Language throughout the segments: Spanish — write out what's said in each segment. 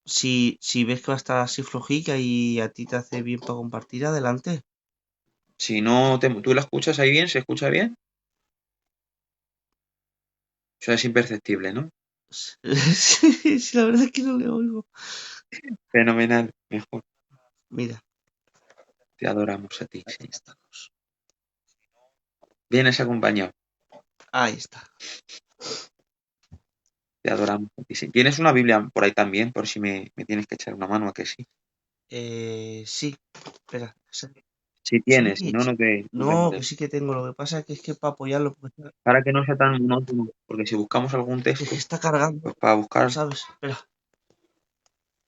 Si ves que va a estar así flojica y a ti te hace bien para compartir, adelante. Si no, ¿tú la escuchas ahí bien? ¿Se escucha bien? O sea, es imperceptible, ¿no? Sí, sí, la verdad es que no le oigo. Fenomenal, mejor. Mira, Te adoramos a ti, aquí Señor. estamos. Vienes acompañado. Ahí está. Te adoramos a ti, sí. ¿Tienes una Biblia por ahí también? Por si me tienes que echar una mano, a que sí. Sí, espera. Si Sí, tienes, si no, sí. no te No, que molestes. sí que tengo. Lo que pasa que es que para apoyarlo, Para que no sea tan monótono, porque si buscamos algún es que texto, está cargando, pues para buscar, ¿sabes? Espera,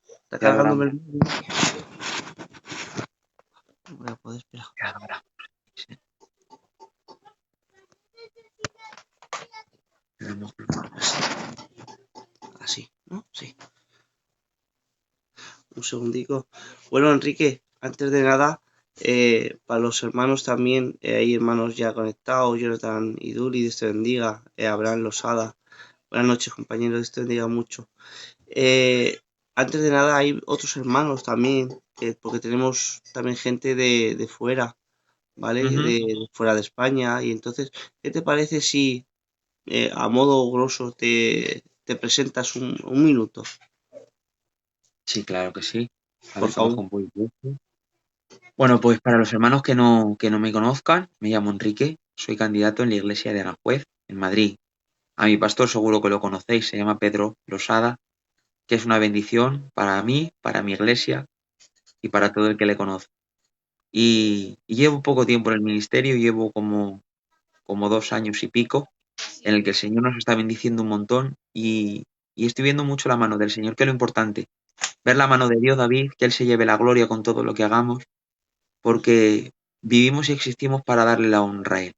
está te cargándome adoramos, el móvil. No voy a poder, espera. te adoramos. Sí, te damos gloria. Así, ¿no? Sí. Un segundico. Bueno, Enrique, antes de nada, para los hermanos también, hay hermanos ya conectados, Jonathan y Duli, Dios te bendiga, Abraham Losada. Buenas noches, compañeros, Dios te bendiga mucho. Eh, Antes de nada, hay otros hermanos también, porque tenemos también gente de fuera, ¿vale? Ujú. De fuera de España. Y entonces, ¿qué te parece si a modo grosso te presentas un minuto? Sí, claro que sí. A Por ver que bajo favor. un poquito. Bueno, pues para los hermanos que no me conozcan, me llamo Enrique, soy candidato en la iglesia de Aranjuez, en Madrid. A mi pastor seguro que lo conocéis, se llama Pedro Losada, que es una bendición para mí, para mi iglesia y para todo el que le conoce. Y llevo poco tiempo en el ministerio, llevo como 2 años y pico, en el que el Señor nos está bendiciendo un montón y estoy viendo mucho la mano del Señor, que es lo importante. Ver la mano de Dios, David, que Él se lleve la gloria con todo lo que hagamos, porque vivimos y existimos para darle la honra a Él.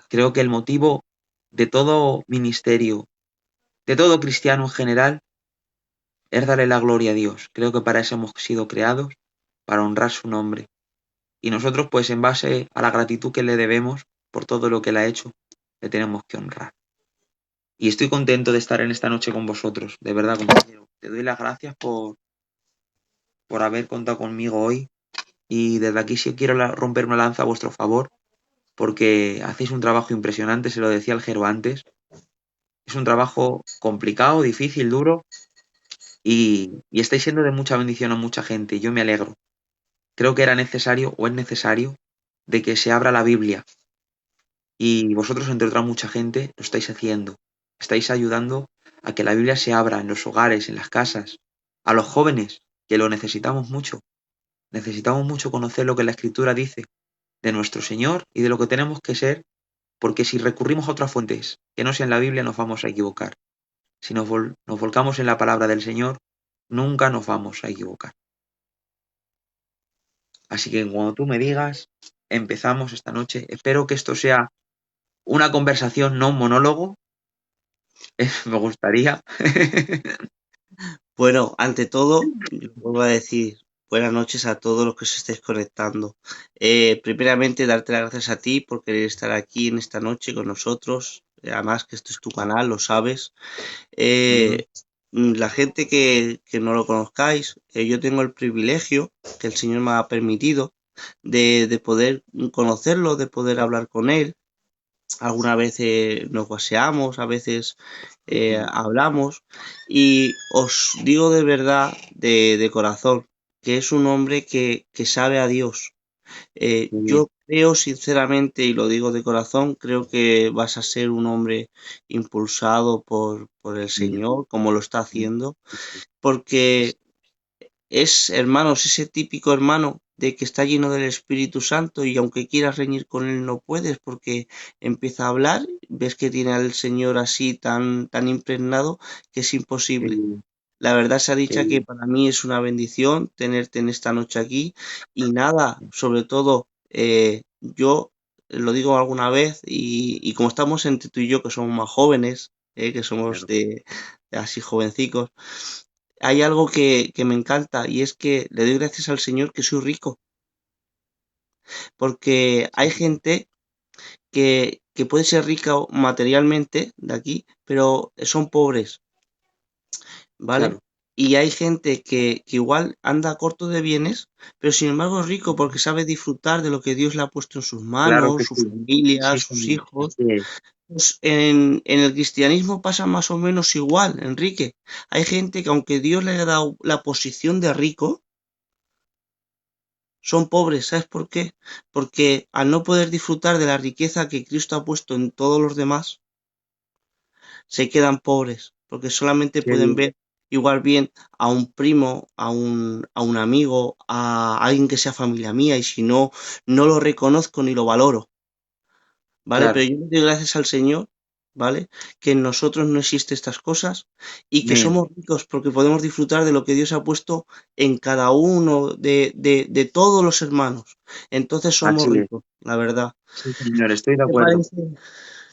Creo que el motivo de todo ministerio, de todo cristiano en general, es darle la gloria a Dios. Creo que para eso hemos sido creados, para honrar su nombre. Y nosotros, pues en base a la gratitud que le debemos por todo lo que Él ha hecho, le tenemos que honrar. Y estoy contento de estar en esta noche con vosotros, de verdad, compañero. Te doy las gracias por haber contado conmigo hoy. Y desde aquí sí quiero romper una lanza a vuestro favor, porque hacéis un trabajo impresionante, se lo decía el Jero antes. Es un trabajo complicado, difícil, duro, y estáis siendo de mucha bendición a mucha gente, y yo me alegro. Creo que era necesario, o es necesario, de que se abra la Biblia, y vosotros, entre otra mucha gente, lo estáis haciendo. Estáis ayudando a que la Biblia se abra en los hogares, en las casas, a los jóvenes, que lo necesitamos mucho. Necesitamos mucho conocer lo que la Escritura dice de nuestro Señor y de lo que tenemos que ser, porque si recurrimos a otras fuentes que no sean la Biblia, nos vamos a equivocar. Si nos volcamos en la palabra del Señor, nunca nos vamos a equivocar. Así que cuando tú me digas, empezamos esta noche. Espero que esto sea una conversación, no un monólogo. Me gustaría. Bueno, ante todo, yo vuelvo a decir buenas noches a todos los que os estéis conectando. Primeramente, darte las gracias a ti por querer estar aquí en esta noche con nosotros. Además, que esto es tu canal, lo sabes. Ujú. Eh, la gente que no lo conozcáis, yo tengo el privilegio que el Señor me ha permitido de poder conocerlo, de poder hablar con Él. Alguna vez nos guaseamos, a veces hablamos y os digo de verdad, de corazón, que es un hombre que sabe a Dios. Muy bien. Yo creo sinceramente, y lo digo de corazón, creo que vas a ser un hombre impulsado por el Señor, como lo está haciendo, porque es, hermanos, ese típico hermano de que está lleno del Espíritu Santo y aunque quieras reñir con él no puedes porque empieza a hablar, ves que tiene al Señor así tan impregnado que es Qué imposible. bien, La verdad se ha qué dicho que bien. para mí es una bendición tenerte en esta noche aquí y nada, sobre todo yo lo digo alguna vez y como estamos entre tú y yo que somos más jóvenes, que somos Claro. de así jovencicos, hay algo que me encanta y es que le doy gracias al Señor que soy rico, porque hay gente que puede ser rica materialmente de aquí, pero son pobres, ¿vale? Claro. y hay gente que igual anda corto de bienes, pero sin embargo es rico porque sabe disfrutar de lo que Dios le ha puesto en sus Claro manos, que su sí. familia, Sí, sus señor. hijos. Así es. Pues en el cristianismo pasa más o menos igual, Enrique. Hay gente que aunque Dios le haya dado la posición de rico, son pobres. ¿Sabes por qué? Porque al no poder disfrutar de la riqueza que Cristo ha puesto en todos los demás, se quedan pobres, porque solamente Qué pueden bien. ver igual bien a un primo, a un amigo, a alguien que sea familia mía, y si no, no lo reconozco ni lo valoro. ¿Vale? Pero Claro. yo le doy gracias al Señor, ¿vale? Que en nosotros no existen estas cosas y que Amén. somos ricos porque podemos disfrutar de lo que Dios ha puesto en cada uno de todos los hermanos. Entonces somos Así es. ricos, la verdad. Sí, señor, estoy de ¿Qué te acuerdo. parece?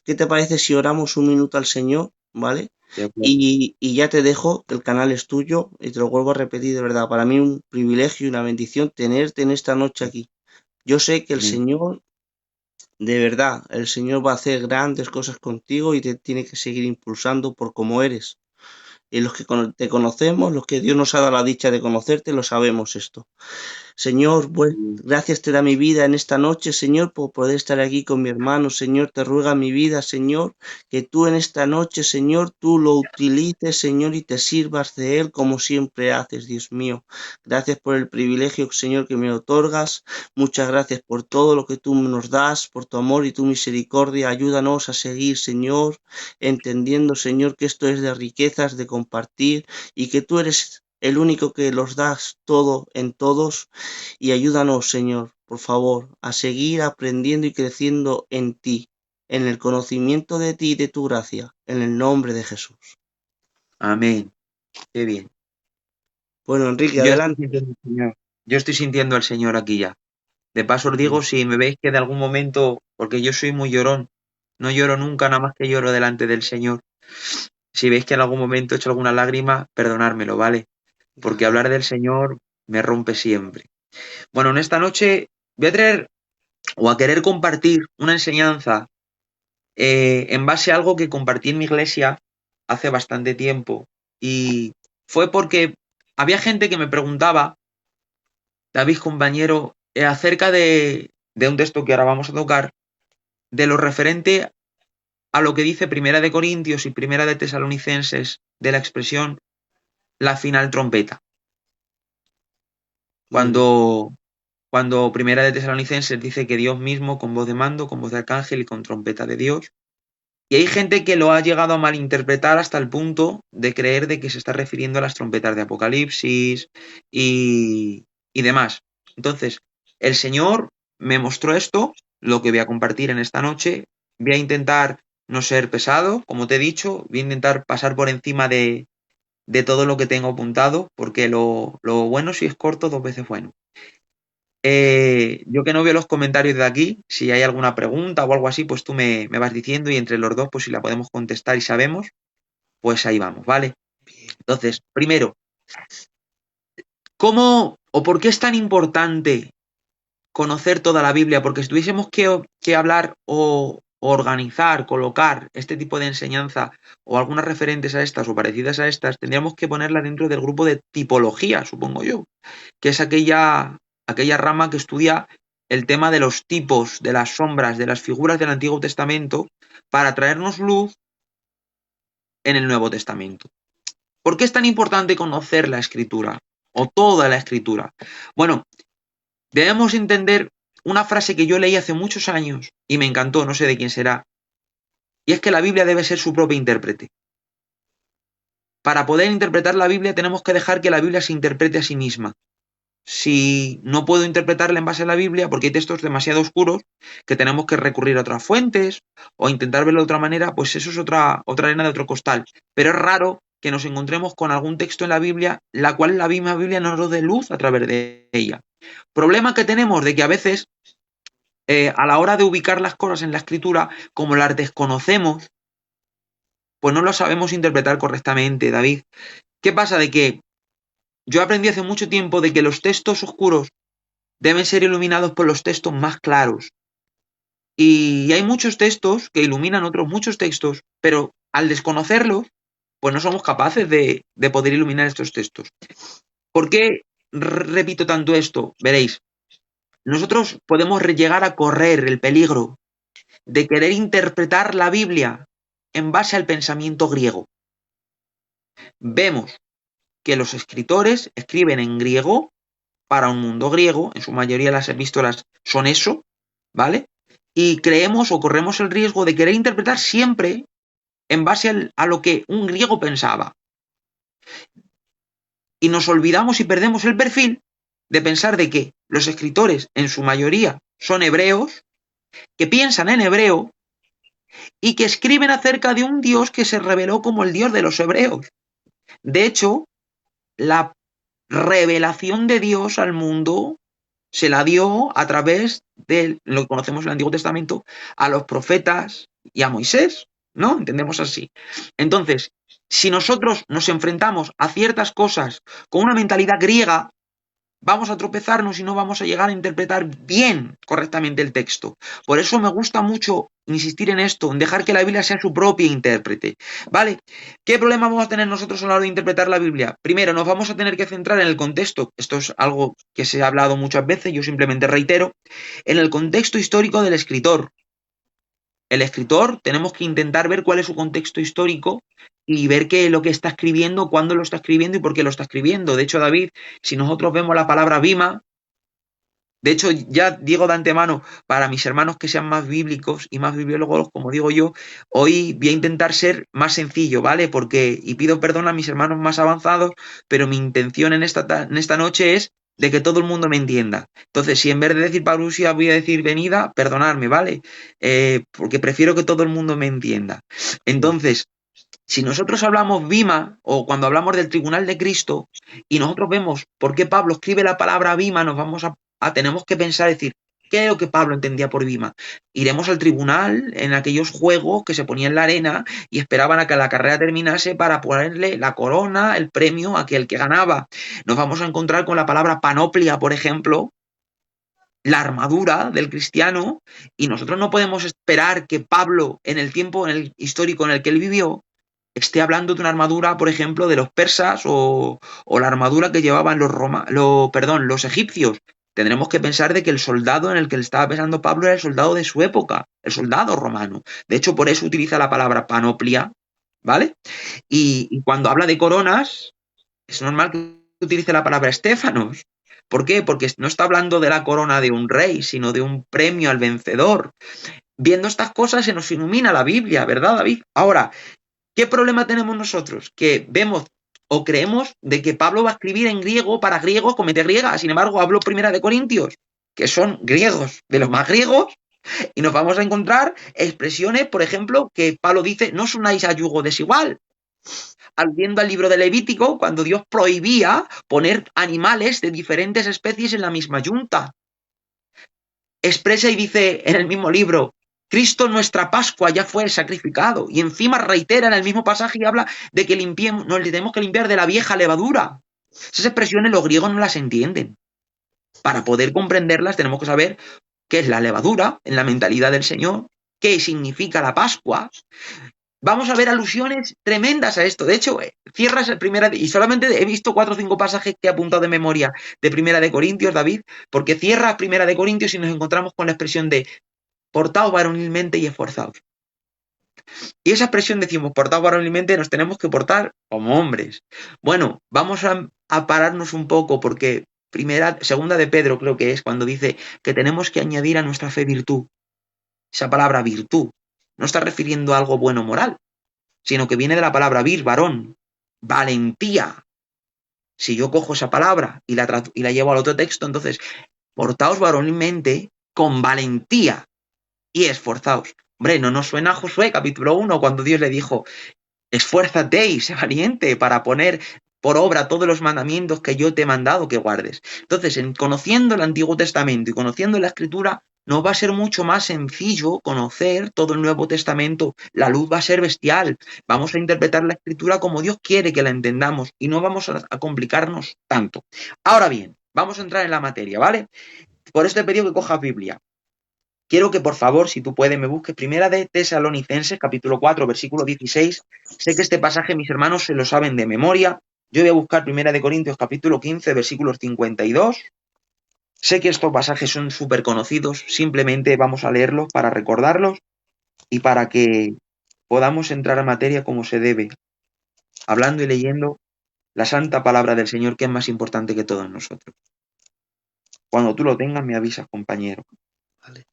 ¿Qué te parece si oramos un minuto al Señor, ¿vale? De acuerdo. Y ya te dejo, el canal es tuyo y te lo vuelvo a repetir de verdad. Para mí un privilegio y una bendición tenerte en esta noche aquí. Yo sé que el Amén. Señor de verdad, el Señor va a hacer grandes cosas contigo y te tiene que seguir impulsando por cómo eres. Y los que te conocemos, los que Dios nos ha dado la dicha de conocerte, lo sabemos esto. Señor, pues Amén. gracias te da mi vida en esta noche, Señor, por poder estar aquí con mi hermano. Señor, te ruega mi vida, Señor, que tú en esta noche, Señor, tú lo utilices, Señor, y te sirvas de él como siempre haces, Dios mío. Gracias por el privilegio, Señor, que me otorgas. Muchas gracias por todo lo que tú nos das, por tu amor y tu misericordia. Ayúdanos a seguir, Señor, entendiendo, Señor, que esto es de riquezas, de compartir y que tú eres el único que los das todo en todos y ayúdanos, Señor, por favor, a seguir aprendiendo y creciendo en ti, en el conocimiento de ti y de tu gracia, en el nombre de Jesús. Amén. Qué bien. Bueno, Enrique, Yo estoy adelante. sintiendo al Señor. Yo estoy sintiendo al Señor aquí ya. De paso os digo, si me veis que de algún momento, porque yo soy muy llorón, no lloro nunca, nada más que lloro delante del Señor. Si veis que en algún momento he hecho alguna lágrima, perdonármelo, ¿vale? Porque Vale. hablar del Señor me rompe siempre. Bueno, en esta noche voy a traer o a querer compartir una enseñanza en base a algo que compartí en mi iglesia hace bastante tiempo. Y fue porque había gente que me preguntaba, David, compañero, acerca de un texto que ahora vamos a tocar, de lo referente a lo que dice Primera de Corintios y Primera de Tesalonicenses de la expresión la final trompeta. Muy bien. Cuando Primera de Tesalonicenses dice que Dios mismo, con voz de mando, con voz de arcángel y con trompeta de Dios. Y hay gente que lo ha llegado a malinterpretar hasta el punto de creer de que se está refiriendo a las trompetas de Apocalipsis y demás. Entonces, el Señor me mostró esto, lo que voy a compartir en esta noche. Voy a intentar no ser pesado, como te he dicho, voy a intentar pasar por encima de todo lo que tengo apuntado, porque lo bueno si es corto, dos veces bueno. Yo que no veo los comentarios de aquí, si hay alguna pregunta o algo así, pues tú me vas diciendo y entre los dos, pues si la podemos contestar y sabemos, pues ahí vamos, ¿vale? Entonces, primero, ¿cómo o por qué es tan importante conocer toda la Biblia? Porque si tuviésemos que hablar o organizar, colocar este tipo de enseñanza o algunas referentes a estas o parecidas a estas, tendríamos que ponerla dentro del grupo de tipología, supongo yo, que es aquella rama que estudia el tema de los tipos, de las sombras, de las figuras del Antiguo Testamento, para traernos luz en el Nuevo Testamento. ¿Por qué es tan importante conocer la Escritura o toda la Escritura? Bueno, debemos entender una frase que yo leí hace muchos años y me encantó, no sé de quién será, y es que la Biblia debe ser su propia intérprete. Para poder interpretar la Biblia tenemos que dejar que la Biblia se interprete a sí misma. Si no puedo interpretarla en base a la Biblia, porque hay textos demasiado oscuros que tenemos que recurrir a otras fuentes o intentar verlo de otra manera, pues eso es otra arena de otro costal. Pero es raro que nos encontremos con algún texto en la Biblia, la cual la misma Biblia no nos dé luz a través de ella. Problema que tenemos de que a veces, a la hora de ubicar las cosas en la escritura, como las desconocemos, pues no lo sabemos interpretar correctamente, David. ¿Qué pasa? De que yo aprendí hace mucho tiempo de que los textos oscuros deben ser iluminados por los textos más claros. Y hay muchos textos que iluminan otros muchos textos, pero al desconocerlos, pues no somos capaces de poder iluminar estos textos. ¿Por qué repito tanto esto? Veréis, nosotros podemos llegar a correr el peligro de querer interpretar la Biblia en base al pensamiento griego. Vemos que los escritores escriben en griego para un mundo griego, en su mayoría las epístolas son eso, ¿vale? Y creemos o corremos el riesgo de querer interpretar siempre en base a lo que un griego pensaba. Y nos olvidamos y perdemos el perfil de pensar de que los escritores en su mayoría son hebreos, que piensan en hebreo y que escriben acerca de un Dios que se reveló como el Dios de los hebreos. De hecho, la revelación de Dios al mundo se la dio a través de lo que conocemos en el Antiguo Testamento a los profetas y a Moisés, ¿no? Entendemos así. Entonces, si nosotros nos enfrentamos a ciertas cosas con una mentalidad griega, vamos a tropezarnos y no vamos a llegar a interpretar bien, correctamente el texto. Por eso me gusta mucho insistir en esto, en dejar que la Biblia sea su propia intérprete, ¿vale? ¿Qué problema vamos a tener nosotros a la hora de interpretar la Biblia? Primero, nos vamos a tener que centrar en el contexto. Esto es algo que se ha hablado muchas veces, yo simplemente reitero, en el contexto histórico del escritor. El escritor, tenemos que intentar ver cuál es su contexto histórico y ver qué es lo que está escribiendo, cuándo lo está escribiendo y por qué lo está escribiendo. De hecho, David, si nosotros vemos la palabra bima, de hecho, ya digo de antemano, para mis hermanos que sean más bíblicos y más bibliólogos, como digo yo, hoy voy a intentar ser más sencillo, ¿vale? Porque, y pido perdón a mis hermanos más avanzados, pero mi intención en esta noche es de que todo el mundo me entienda. Entonces, si en vez de decir parusia voy a decir venida, perdonadme, ¿vale? Porque prefiero que todo el mundo me entienda. Entonces, si nosotros hablamos bima o cuando hablamos del tribunal de Cristo y nosotros vemos por qué Pablo escribe la palabra bima, nos vamos tenemos que pensar, decir, ¿qué es lo que Pablo entendía por bima? Iremos al tribunal en aquellos juegos que se ponían en la arena y esperaban a que la carrera terminase para ponerle la corona, el premio a aquel que ganaba. Nos vamos a encontrar con la palabra panoplia, por ejemplo, la armadura del cristiano, y nosotros no podemos esperar que Pablo, en el tiempo en el histórico en el que él vivió, esté hablando de una armadura, por ejemplo, de los persas o la armadura que llevaban los egipcios. Tendremos que pensar de que el soldado en el que le estaba pensando Pablo era el soldado de su época, el soldado romano. De hecho, por eso utiliza la palabra panoplia, ¿vale? Y cuando habla de coronas, es normal que utilice la palabra estéfanos. ¿Por qué? Porque no está hablando de la corona de un rey, sino de un premio al vencedor. Viendo estas cosas se nos ilumina la Biblia, ¿verdad, David? Ahora, ¿qué problema tenemos nosotros? Que vemos o creemos de que Pablo va a escribir en griego para griegos con mente griega. Sin embargo, hablo primera de Corintios, que son griegos, de los más griegos, y nos vamos a encontrar expresiones, por ejemplo, que Pablo dice, no os unáis a yugo desigual. Aludiendo al libro de Levítico, cuando Dios prohibía poner animales de diferentes especies en la misma yunta. Expresa y dice en el mismo libro, Cristo nuestra Pascua ya fue sacrificado, y encima reitera en el mismo pasaje y habla de que nos tenemos que limpiar de la vieja levadura. Esas expresiones los griegos no las entienden. Para poder comprenderlas tenemos que saber qué es la levadura en la mentalidad del Señor, qué significa la Pascua. Vamos a ver alusiones tremendas a esto. De hecho, cierras primera, y solamente he visto 4 o 5 pasajes que he apuntado de memoria de Primera de Corintios, David, porque cierra Primera de Corintios y nos encontramos con la expresión de portaos varonilmente y esforzaos. Y esa expresión decimos, portaos varonilmente, nos tenemos que portar como hombres. Bueno, vamos a pararnos un poco porque segunda de Pedro creo que es cuando dice que tenemos que añadir a nuestra fe virtud. Esa palabra virtud no está refiriendo a algo bueno moral, sino que viene de la palabra vir, varón, valentía. Si yo cojo esa palabra y la llevo al otro texto, entonces, portaos varonilmente con valentía y esforzaos. Hombre, ¿no nos suena a Josué capítulo 1 cuando Dios le dijo, esfuérzate y sé valiente para poner por obra todos los mandamientos que yo te he mandado que guardes? Entonces, conociendo el Antiguo Testamento y conociendo la Escritura, nos va a ser mucho más sencillo conocer todo el Nuevo Testamento. La luz va a ser bestial. Vamos a interpretar la Escritura como Dios quiere que la entendamos y no vamos a complicarnos tanto. Ahora bien, vamos a entrar en la materia, ¿vale? Por esto he pedido que cojas Biblia. quiero que por favor, si tú puedes, me busques Primera de Tesalonicenses, capítulo 4, versículo 16. Sé que este pasaje mis hermanos se lo saben de memoria. Yo voy a buscar Primera de Corintios, capítulo 15, versículos 52. Sé que estos pasajes son súper conocidos, simplemente vamos a leerlos para recordarlos y para que podamos entrar a materia como se debe, hablando y leyendo la santa palabra del Señor, que es más importante que todos nosotros. Cuando tú lo tengas, me avisas, compañero. Vale.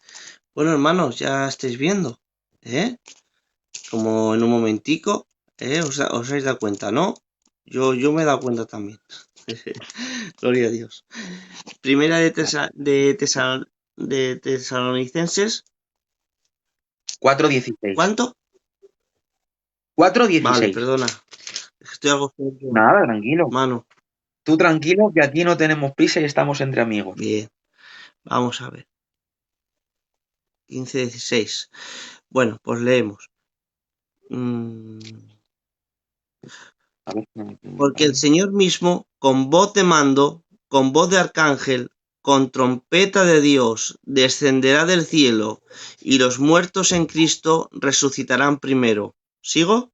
Bueno, hermanos, ya estáis viendo, ¿eh? Como en un momentico, os habéis dado cuenta, ¿no? Yo me he dado cuenta también. Gloria a Dios. Primera de Tesalonicenses. 4:16. ¿Cuánto? 4:16. Vale, perdona. Estoy algo suelto. Nada, tranquilo. Mano. Tú tranquilo, que aquí no tenemos prisa y estamos entre amigos. Bien. Vamos a ver. 15:16. Bueno, pues leemos. Porque el Señor mismo, con voz de mando, con voz de arcángel, con trompeta de Dios, descenderá del cielo, y los muertos en Cristo resucitarán primero. ¿Sigo?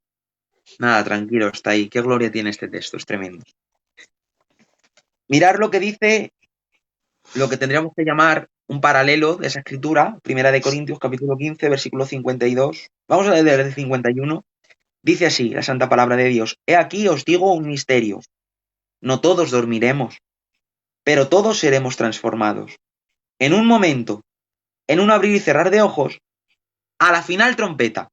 Nada, tranquilo, está ahí. Qué gloria tiene este texto, es tremendo. Mirar lo que dice, lo que tendríamos que llamar un paralelo de esa escritura, Primera de Corintios, capítulo 15, versículo 52. Vamos a leer el 51. Dice así la santa palabra de Dios: He aquí os digo un misterio. No todos dormiremos, pero todos seremos transformados. En un momento, en un abrir y cerrar de ojos, a la final trompeta.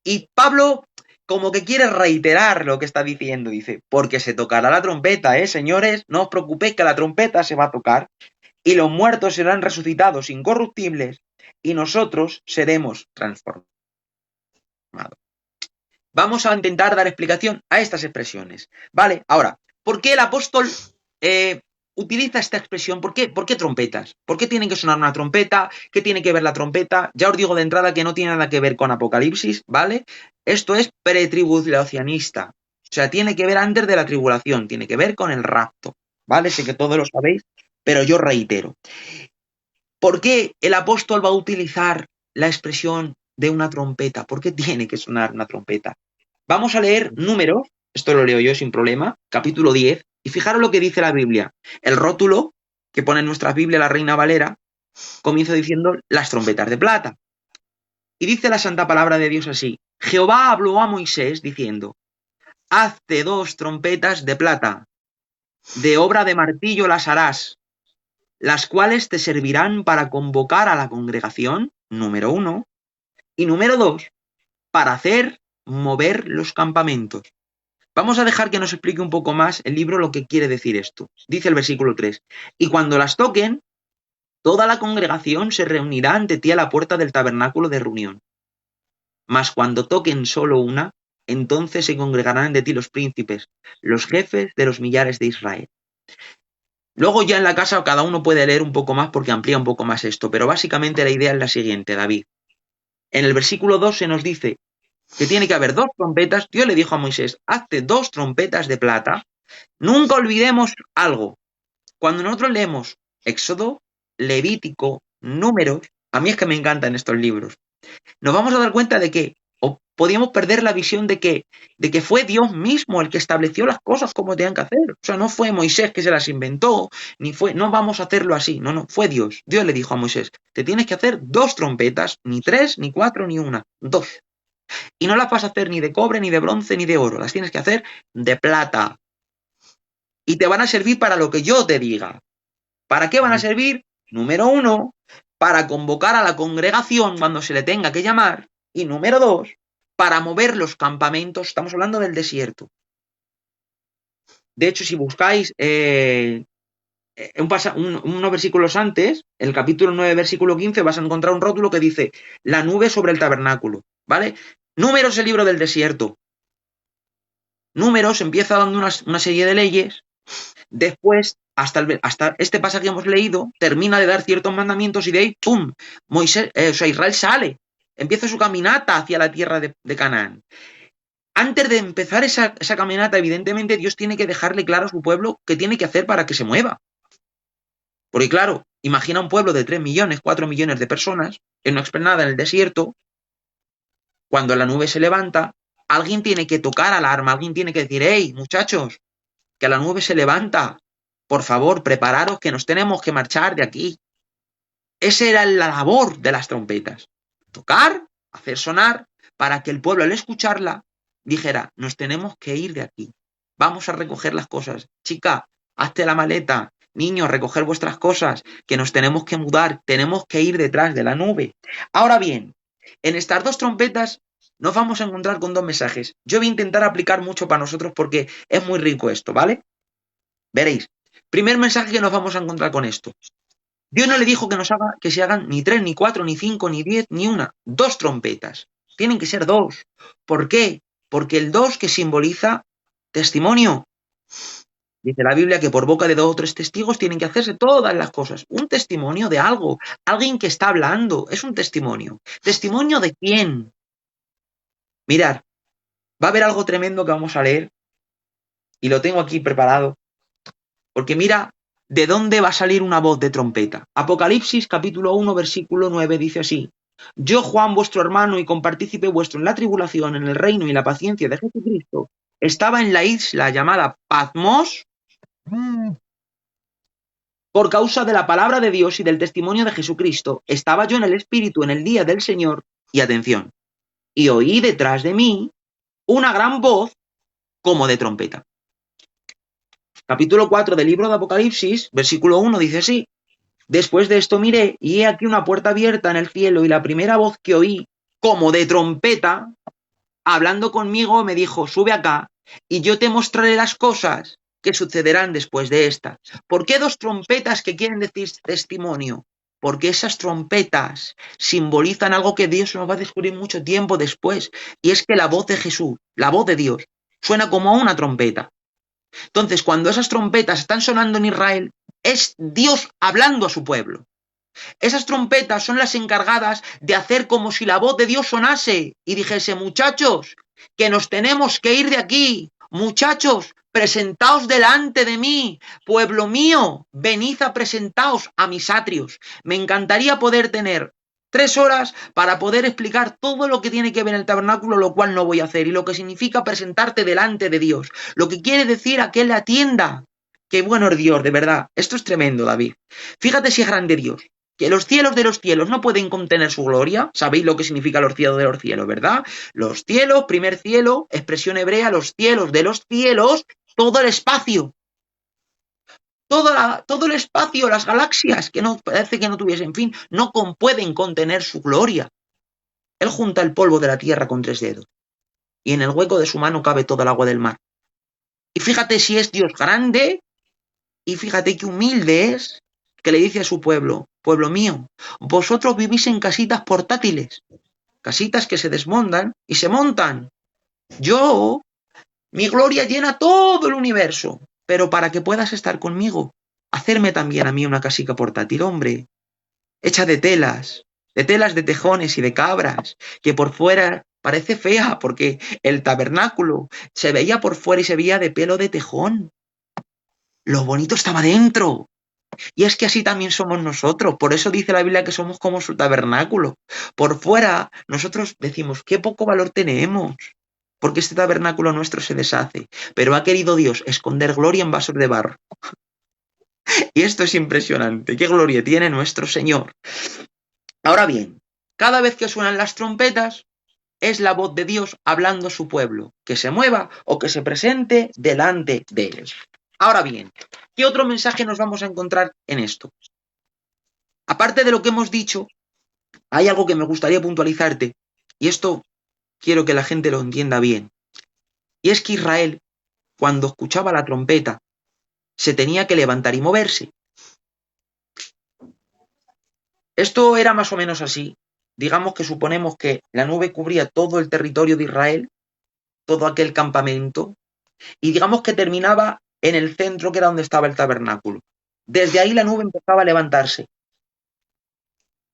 Y Pablo como que quiere reiterar lo que está diciendo. Dice, porque se tocará la trompeta, señores, no os preocupéis que la trompeta se va a tocar y los muertos serán resucitados incorruptibles y nosotros seremos transformados. Vamos a intentar dar explicación a estas expresiones. Vale, ahora, ¿por qué el apóstol utiliza esta expresión? ¿Por qué trompetas? ¿Por qué tiene que sonar una trompeta? ¿Qué tiene que ver la trompeta? Ya os digo de entrada que no tiene nada que ver con Apocalipsis, ¿vale? Esto es pretribulacionista. O sea, tiene que ver antes de la tribulación, tiene que ver con el rapto, ¿vale? Sé que todos lo sabéis, pero yo reitero. ¿Por qué el apóstol va a utilizar la expresión de una trompeta? ¿Por qué tiene que sonar una trompeta? Vamos a leer Números, esto lo leo yo sin problema, capítulo 10, y fijaros lo que dice la Biblia. El rótulo que pone en nuestra Biblia la Reina Valera comienza diciendo las trompetas de plata. Y dice la santa palabra de Dios así: Jehová habló a Moisés diciendo, hazte 2 trompetas de plata, de obra de martillo las harás, las cuales te servirán para convocar a la congregación, número 1, y número 2, para hacer mover los campamentos. Vamos a dejar que nos explique un poco más el libro lo que quiere decir esto. Dice el versículo 3, y cuando las toquen, toda la congregación se reunirá ante ti a la puerta del tabernáculo de reunión. Mas cuando toquen solo una, entonces se congregarán ante ti los príncipes, los jefes de los millares de Israel. Luego ya en la casa cada uno puede leer un poco más porque amplía un poco más esto, pero básicamente la idea es la siguiente, David. En el versículo 2 se nos dice que tiene que haber 2 trompetas. Dios le dijo a Moisés, hazte 2 trompetas de plata. Nunca olvidemos algo. Cuando nosotros leemos Éxodo, Levítico, Números, a mí es que me encantan estos libros, nos vamos a dar cuenta de que podíamos perder la visión de que fue Dios mismo el que estableció las cosas como tenían que hacer. O sea, no fue Moisés que se las inventó, no vamos a hacerlo así, no, fue Dios. Dios le dijo a Moisés, te tienes que hacer 2 trompetas, ni 3, ni 4, ni una, 2. Y no las vas a hacer ni de cobre, ni de bronce, ni de oro, las tienes que hacer de plata. Y te van a servir para lo que yo te diga. ¿Para qué van a servir? Número 1, para convocar a la congregación cuando se le tenga que llamar. Y número 2, para mover los campamentos. Estamos hablando del desierto. De hecho, si buscáis unos versículos antes, el capítulo 9, versículo 15, vas a encontrar un rótulo que dice la nube sobre el tabernáculo, ¿vale? Números, el libro del desierto. Números empieza dando una serie de leyes. Después, hasta este pasaje que hemos leído, termina de dar ciertos mandamientos y de ahí, ¡pum! Israel sale, empieza su caminata hacia la tierra de Canaán. Antes de empezar esa caminata, evidentemente, Dios tiene que dejarle claro a su pueblo qué tiene que hacer para que se mueva. Porque claro, Imagina un pueblo de 3 millones, 4 millones de personas en una explanada en el desierto. Cuando la nube se levanta, alguien tiene que tocar alarma, alguien tiene que decir, hey, muchachos, que la nube se levanta. Por favor, prepararos que nos tenemos que marchar de aquí. Esa era la labor de las trompetas. Tocar, hacer sonar, para que el pueblo al escucharla dijera, nos tenemos que ir de aquí. Vamos a recoger las cosas. Chica, hazte la maleta. Niños, recoger vuestras cosas, que nos tenemos que mudar, tenemos que ir detrás de la nube. Ahora bien, en estas dos trompetas nos vamos a encontrar con dos mensajes. Yo voy a intentar aplicar mucho para nosotros porque es muy rico esto, ¿vale? Veréis. Primer mensaje que nos vamos a encontrar con esto. Dios no le dijo que se hagan ni 3, ni 4, ni 5, ni 10, ni una. 2 trompetas. Tienen que ser 2. ¿Por qué? Porque el 2 que simboliza testimonio. Dice la Biblia que por boca de 2 o 3 testigos tienen que hacerse todas las cosas. Un testimonio de algo. Alguien que está hablando. Es un testimonio. ¿Testimonio de quién? Mirad, va a haber algo tremendo que vamos a leer. Y lo tengo aquí preparado. Porque mira, ¿de dónde va a salir una voz de trompeta? Apocalipsis capítulo 1 versículo 9 dice así: Yo, Juan, vuestro hermano y compartícipe vuestro en la tribulación, en el reino y la paciencia de Jesucristo, estaba en la isla llamada Patmos por causa de la palabra de Dios y del testimonio de Jesucristo. Estaba yo en el Espíritu en el día del Señor, y atención, y oí detrás de mí una gran voz como de trompeta. Capítulo 4 del libro de Apocalipsis, versículo 1 dice así: Después de esto miré, y he aquí una puerta abierta en el cielo, y la primera voz que oí, como de trompeta, hablando conmigo, me dijo, sube acá, y yo te mostraré las cosas que sucederán después de esta. ¿Por qué 2 trompetas que quieren decir testimonio? Porque esas trompetas simbolizan algo que Dios nos va a descubrir mucho tiempo después, y es que la voz de Jesús, la voz de Dios, suena como una trompeta. Entonces, cuando esas trompetas están sonando en Israel, es Dios hablando a su pueblo. Esas trompetas son las encargadas de hacer como si la voz de Dios sonase y dijese, muchachos, que nos tenemos que ir de aquí. Muchachos, presentaos delante de mí. Pueblo mío, venid a presentaos a mis atrios. Me encantaría poder tener 3 horas para poder explicar todo lo que tiene que ver en el tabernáculo, lo cual no voy a hacer, y lo que significa presentarte delante de Dios. Lo que quiere decir a que Él le atienda. Qué bueno es Dios, de verdad. Esto es tremendo, David. Fíjate si es grande Dios. Que los cielos de los cielos no pueden contener su gloria. Sabéis lo que significa los cielos de los cielos, ¿verdad? Los cielos, primer cielo, expresión hebrea, los cielos de los cielos, todo el espacio. Todo el espacio, las galaxias, que no parece que no tuviesen fin, no pueden contener su gloria. Él junta el polvo de la tierra con 3 dedos, y en el hueco de su mano cabe toda el agua del mar. Y fíjate si es Dios grande, y fíjate qué humilde es, que le dice a su pueblo, pueblo mío, vosotros vivís en casitas portátiles, casitas que se desmontan y se montan. Yo, mi gloria llena todo el universo, pero para que puedas estar conmigo, hacerme también a mí una casita portátil, hombre, hecha de telas de tejones y de cabras, que por fuera parece fea, porque el tabernáculo se veía por fuera y se veía de pelo de tejón. Lo bonito estaba dentro. Y es que así también somos nosotros. Por eso dice la Biblia que somos como su tabernáculo. Por fuera, nosotros decimos, qué poco valor tenemos, porque este tabernáculo nuestro se deshace. Pero ha querido Dios esconder gloria en vasos de barro. Y esto es impresionante. ¿Qué gloria tiene nuestro Señor? Ahora bien, cada vez que suenan las trompetas, es la voz de Dios hablando a su pueblo, que se mueva o que se presente delante de él. Ahora bien, ¿qué otro mensaje nos vamos a encontrar en esto? Aparte de lo que hemos dicho, hay algo que me gustaría puntualizarte, y esto quiero que la gente lo entienda bien. Y es que Israel, cuando escuchaba la trompeta, se tenía que levantar y moverse. Esto era más o menos así. Digamos que suponemos que la nube cubría todo el territorio de Israel, todo aquel campamento, y digamos que terminaba en el centro, que era donde estaba el tabernáculo. Desde ahí la nube empezaba a levantarse.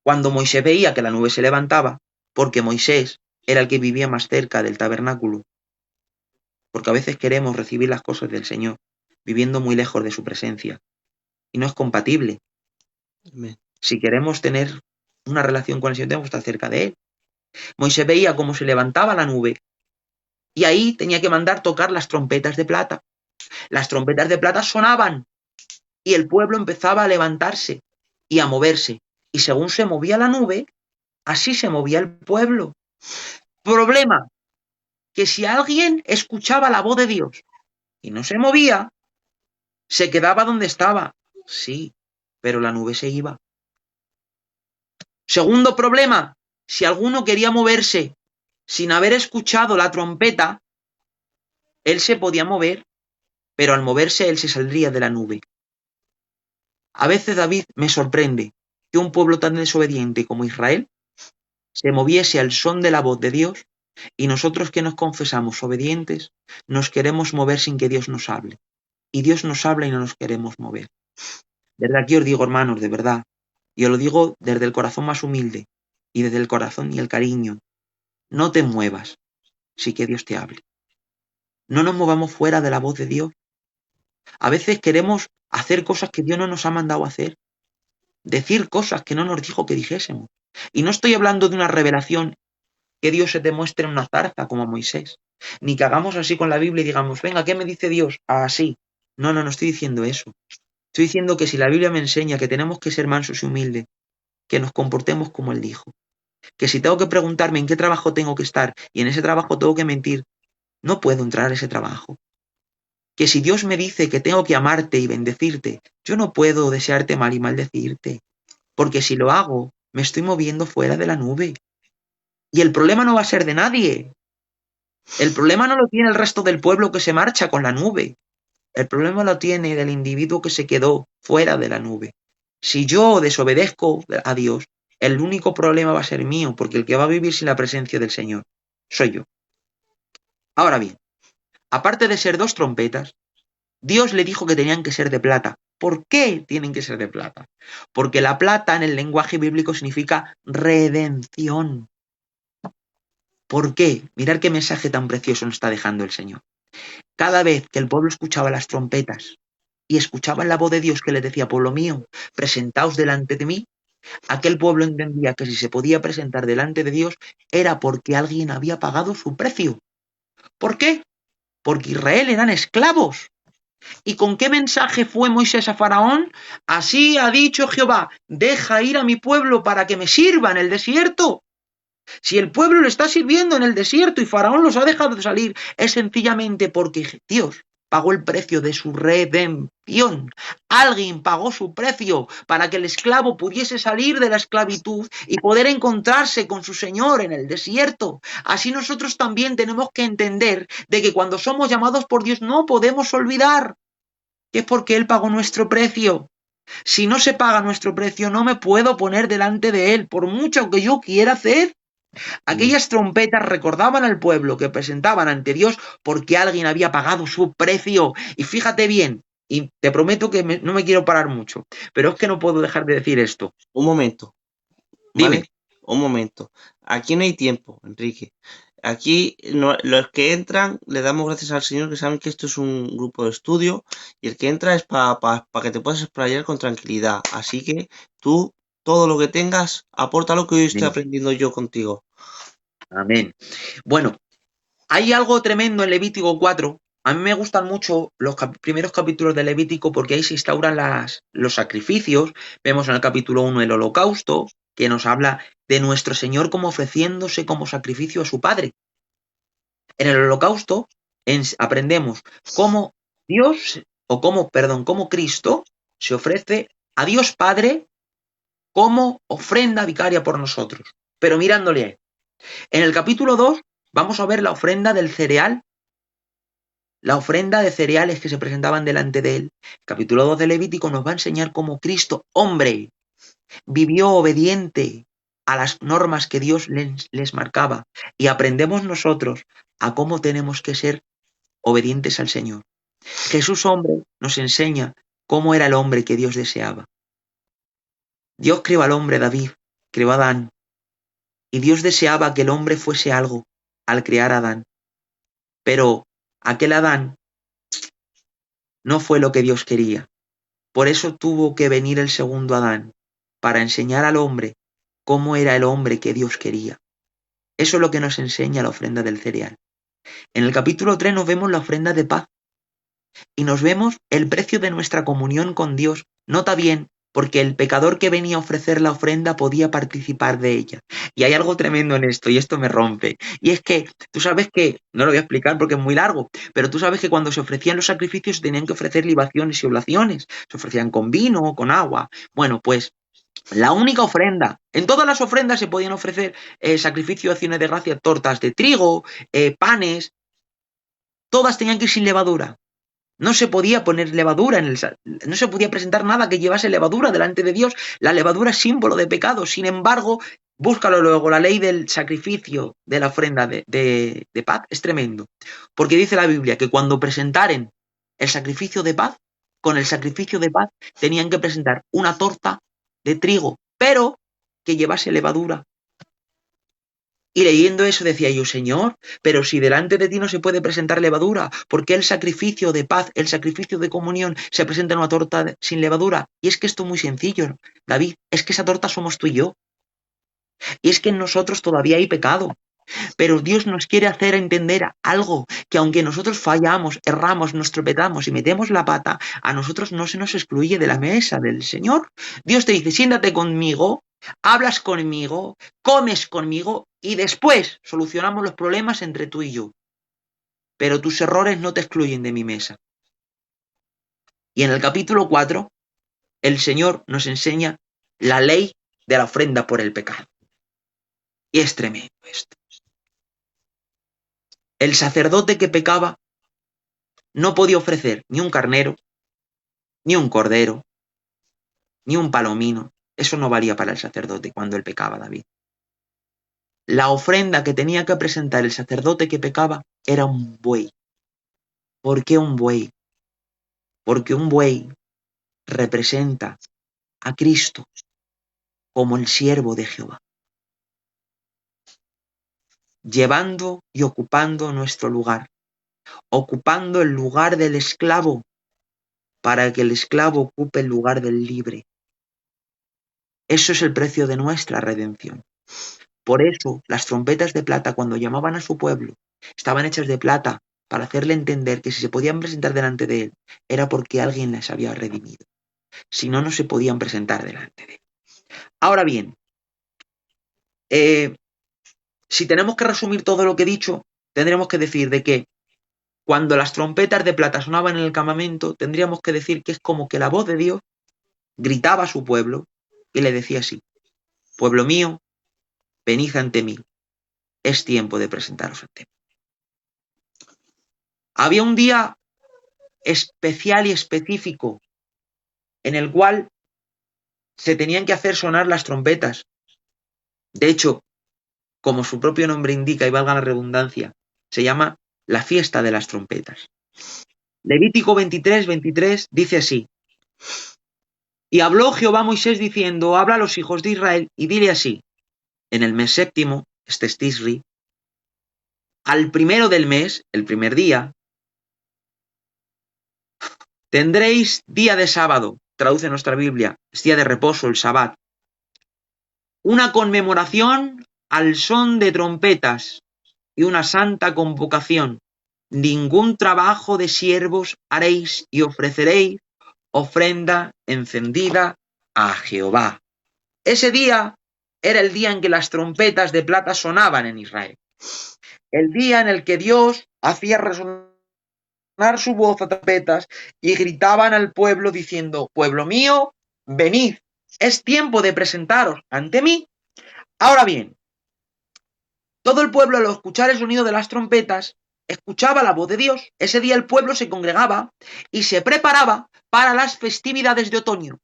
Cuando Moisés veía que la nube se levantaba, porque Moisés era el que vivía más cerca del tabernáculo, porque a veces queremos recibir las cosas del Señor viviendo muy lejos de su presencia, y no es compatible. Amén. Si queremos tener una relación con el Señor, tenemos que estar cerca de Él. Moisés veía cómo se levantaba la nube y ahí tenía que mandar tocar las trompetas de plata. Las trompetas de plata sonaban y el pueblo empezaba a levantarse y a moverse. Y según se movía la nube, así se movía el pueblo. Problema, que si alguien escuchaba la voz de Dios y no se movía, se quedaba donde estaba. Sí, pero la nube se iba. Segundo problema, si alguno quería moverse sin haber escuchado la trompeta, él se podía mover, pero al moverse él se saldría de la nube. A veces, David, me sorprende que un pueblo tan desobediente como Israel se moviese al son de la voz de Dios y nosotros que nos confesamos obedientes nos queremos mover sin que Dios nos hable. Y Dios nos habla y no nos queremos mover. Desde aquí os digo, hermanos, de verdad, y os lo digo desde el corazón más humilde y desde el corazón y el cariño, no te muevas sin que Dios te hable. No nos movamos fuera de la voz de Dios. A veces queremos hacer cosas que Dios no nos ha mandado a hacer, decir cosas que no nos dijo que dijésemos. Y no estoy hablando de una revelación que Dios se te muestre en una zarza como a Moisés, ni que hagamos así con la Biblia y digamos, venga, ¿qué me dice Dios? Así. No, no estoy diciendo eso. Estoy diciendo que si la Biblia me enseña que tenemos que ser mansos y humildes, que nos comportemos como Él dijo. Que si tengo que preguntarme en qué trabajo tengo que estar y en ese trabajo tengo que mentir, no puedo entrar a ese trabajo. Que si Dios me dice que tengo que amarte y bendecirte, yo no puedo desearte mal y maldecirte, porque si lo hago, me estoy moviendo fuera de la nube. Y el problema no va a ser de nadie. El problema no lo tiene el resto del pueblo que se marcha con la nube. El problema lo tiene del individuo que se quedó fuera de la nube. Si yo desobedezco a Dios, el único problema va a ser mío, porque el que va a vivir sin la presencia del Señor soy yo. Ahora bien, aparte de ser dos trompetas, Dios le dijo que tenían que ser de plata. ¿Por qué tienen que ser de plata? Porque la plata en el lenguaje bíblico significa redención. ¿Por qué? Mirad qué mensaje tan precioso nos está dejando el Señor. Cada vez que el pueblo escuchaba las trompetas y escuchaban la voz de Dios que les decía, pueblo mío, presentaos delante de mí, aquel pueblo entendía que si se podía presentar delante de Dios era porque alguien había pagado su precio. ¿Por qué? Porque Israel eran esclavos. ¿Y con qué mensaje fue Moisés a Faraón? Así ha dicho Jehová, deja ir a mi pueblo para que me sirva en el desierto. Si el pueblo le está sirviendo en el desierto y Faraón los ha dejado de salir, es sencillamente porque Dios pagó el precio de su redención. Alguien pagó su precio para que el esclavo pudiese salir de la esclavitud y poder encontrarse con su Señor en el desierto. Así nosotros también tenemos que entender de que cuando somos llamados por Dios no podemos olvidar que es porque Él pagó nuestro precio. Si no se paga nuestro precio, no me puedo poner delante de Él, por mucho que yo quiera hacer. Aquellas trompetas recordaban al pueblo que presentaban ante Dios porque alguien había pagado su precio. Y fíjate bien, y te prometo que no me quiero parar mucho, pero es que no puedo dejar de decir esto. Un momento, Dime. ¿vale? Un momento. Aquí no hay tiempo, Enrique. Aquí los que entran le damos gracias al Señor que saben que esto es un grupo de estudio y el que entra es para que te puedas explayar con tranquilidad. Así que tú, todo lo que tengas, aporta lo que hoy estoy Amén. aprendiendo yo contigo. Amén. Bueno, hay algo tremendo en Levítico 4. A mí me gustan mucho los primeros capítulos de Levítico porque ahí se instauran los sacrificios. Vemos en el capítulo 1 el holocausto, que nos habla de nuestro Señor como ofreciéndose como sacrificio a su Padre. En el holocausto aprendemos cómo Dios, cómo Cristo se ofrece a Dios Padre como ofrenda vicaria por nosotros, pero mirándole a Él. En el capítulo 2 vamos a ver la ofrenda del cereal, la ofrenda de cereales que se presentaban delante de Él. El capítulo 2 de Levítico nos va a enseñar cómo Cristo, hombre, vivió obediente a las normas que Dios les marcaba y aprendemos nosotros a cómo tenemos que ser obedientes al Señor. Jesús, hombre, nos enseña cómo era el hombre que Dios deseaba. Dios creó al hombre, David, creó a Adán, y Dios deseaba que el hombre fuese algo al crear a Adán. Pero aquel Adán no fue lo que Dios quería. Por eso tuvo que venir el segundo Adán, para enseñar al hombre cómo era el hombre que Dios quería. Eso es lo que nos enseña la ofrenda del cereal. En el capítulo 3 nos vemos la ofrenda de paz y nos vemos el precio de nuestra comunión con Dios. Nota bien, porque el pecador que venía a ofrecer la ofrenda podía participar de ella. Y hay algo tremendo en esto, y esto me rompe. Y es que tú sabes que, no lo voy a explicar porque es muy largo, pero tú sabes que cuando se ofrecían los sacrificios se tenían que ofrecer libaciones y oblaciones. Se ofrecían con vino o con agua. Bueno, pues la única ofrenda, en todas las ofrendas se podían ofrecer sacrificio, acciones de gracia, tortas de trigo, panes, todas tenían que ir sin levadura. No se podía poner levadura no se podía presentar nada que llevase levadura delante de Dios. La levadura es símbolo de pecado. Sin embargo, búscalo luego, la ley del sacrificio de la ofrenda de paz es tremendo. Porque dice la Biblia que cuando presentaren el sacrificio de paz, con el sacrificio de paz tenían que presentar una torta de trigo, pero que llevase levadura. Y leyendo eso decía yo, Señor, pero si delante de ti no se puede presentar levadura, ¿por qué el sacrificio de paz, el sacrificio de comunión se presenta en una torta sin levadura? Y es que esto es muy sencillo, David, es que esa torta somos tú y yo. Y es que en nosotros todavía hay pecado. Pero Dios nos quiere hacer entender algo, que aunque nosotros fallamos, erramos, nos tropezamos y metemos la pata, a nosotros no se nos excluye de la mesa del Señor. Dios te dice, siéntate conmigo, hablas conmigo, comes conmigo y después solucionamos los problemas entre tú y yo. Pero tus errores no te excluyen de mi mesa. Y en el capítulo 4, el Señor nos enseña la ley de la ofrenda por el pecado. Y es tremendo esto. El sacerdote que pecaba no podía ofrecer ni un carnero, ni un cordero, ni un palomino. Eso no valía para el sacerdote cuando él pecaba, David. La ofrenda que tenía que presentar el sacerdote que pecaba era un buey. ¿Por qué un buey? Porque un buey representa a Cristo como el siervo de Jehová, llevando y ocupando nuestro lugar, ocupando el lugar del esclavo para que el esclavo ocupe el lugar del libre. Eso es el precio de nuestra redención. Por eso las trompetas de plata, cuando llamaban a su pueblo, estaban hechas de plata para hacerle entender que si se podían presentar delante de él, era porque alguien les había redimido. Si no, no se podían presentar delante de él. Ahora bien, si tenemos que resumir todo lo que he dicho, tendremos que decir de que cuando las trompetas de plata sonaban en el campamento, tendríamos que decir que es como que la voz de Dios gritaba a su pueblo y le decía así: pueblo mío, venid ante mí, es tiempo de presentaros ante mí. Había un día especial y específico en el cual se tenían que hacer sonar las trompetas. De hecho, como su propio nombre indica, y valga la redundancia, se llama la fiesta de las trompetas. Levítico 23:23 dice así: y habló Jehová a Moisés diciendo, habla a los hijos de Israel y dile así: en el mes séptimo, este es Tisri, al primero del mes, el primer día, tendréis día de sábado, traduce nuestra Biblia, es día de reposo, el Sabbat, una conmemoración al son de trompetas y una santa convocación. Ningún trabajo de siervos haréis y ofreceréis ofrenda encendida a Jehová. Ese día era el día en que las trompetas de plata sonaban en Israel. El día en el que Dios hacía resonar su voz a trompetas y gritaban al pueblo diciendo: pueblo mío, venid, es tiempo de presentaros ante mí. Ahora bien, todo el pueblo, al escuchar el sonido de las trompetas, escuchaba la voz de Dios. Ese día el pueblo se congregaba y se preparaba para las festividades de otoño.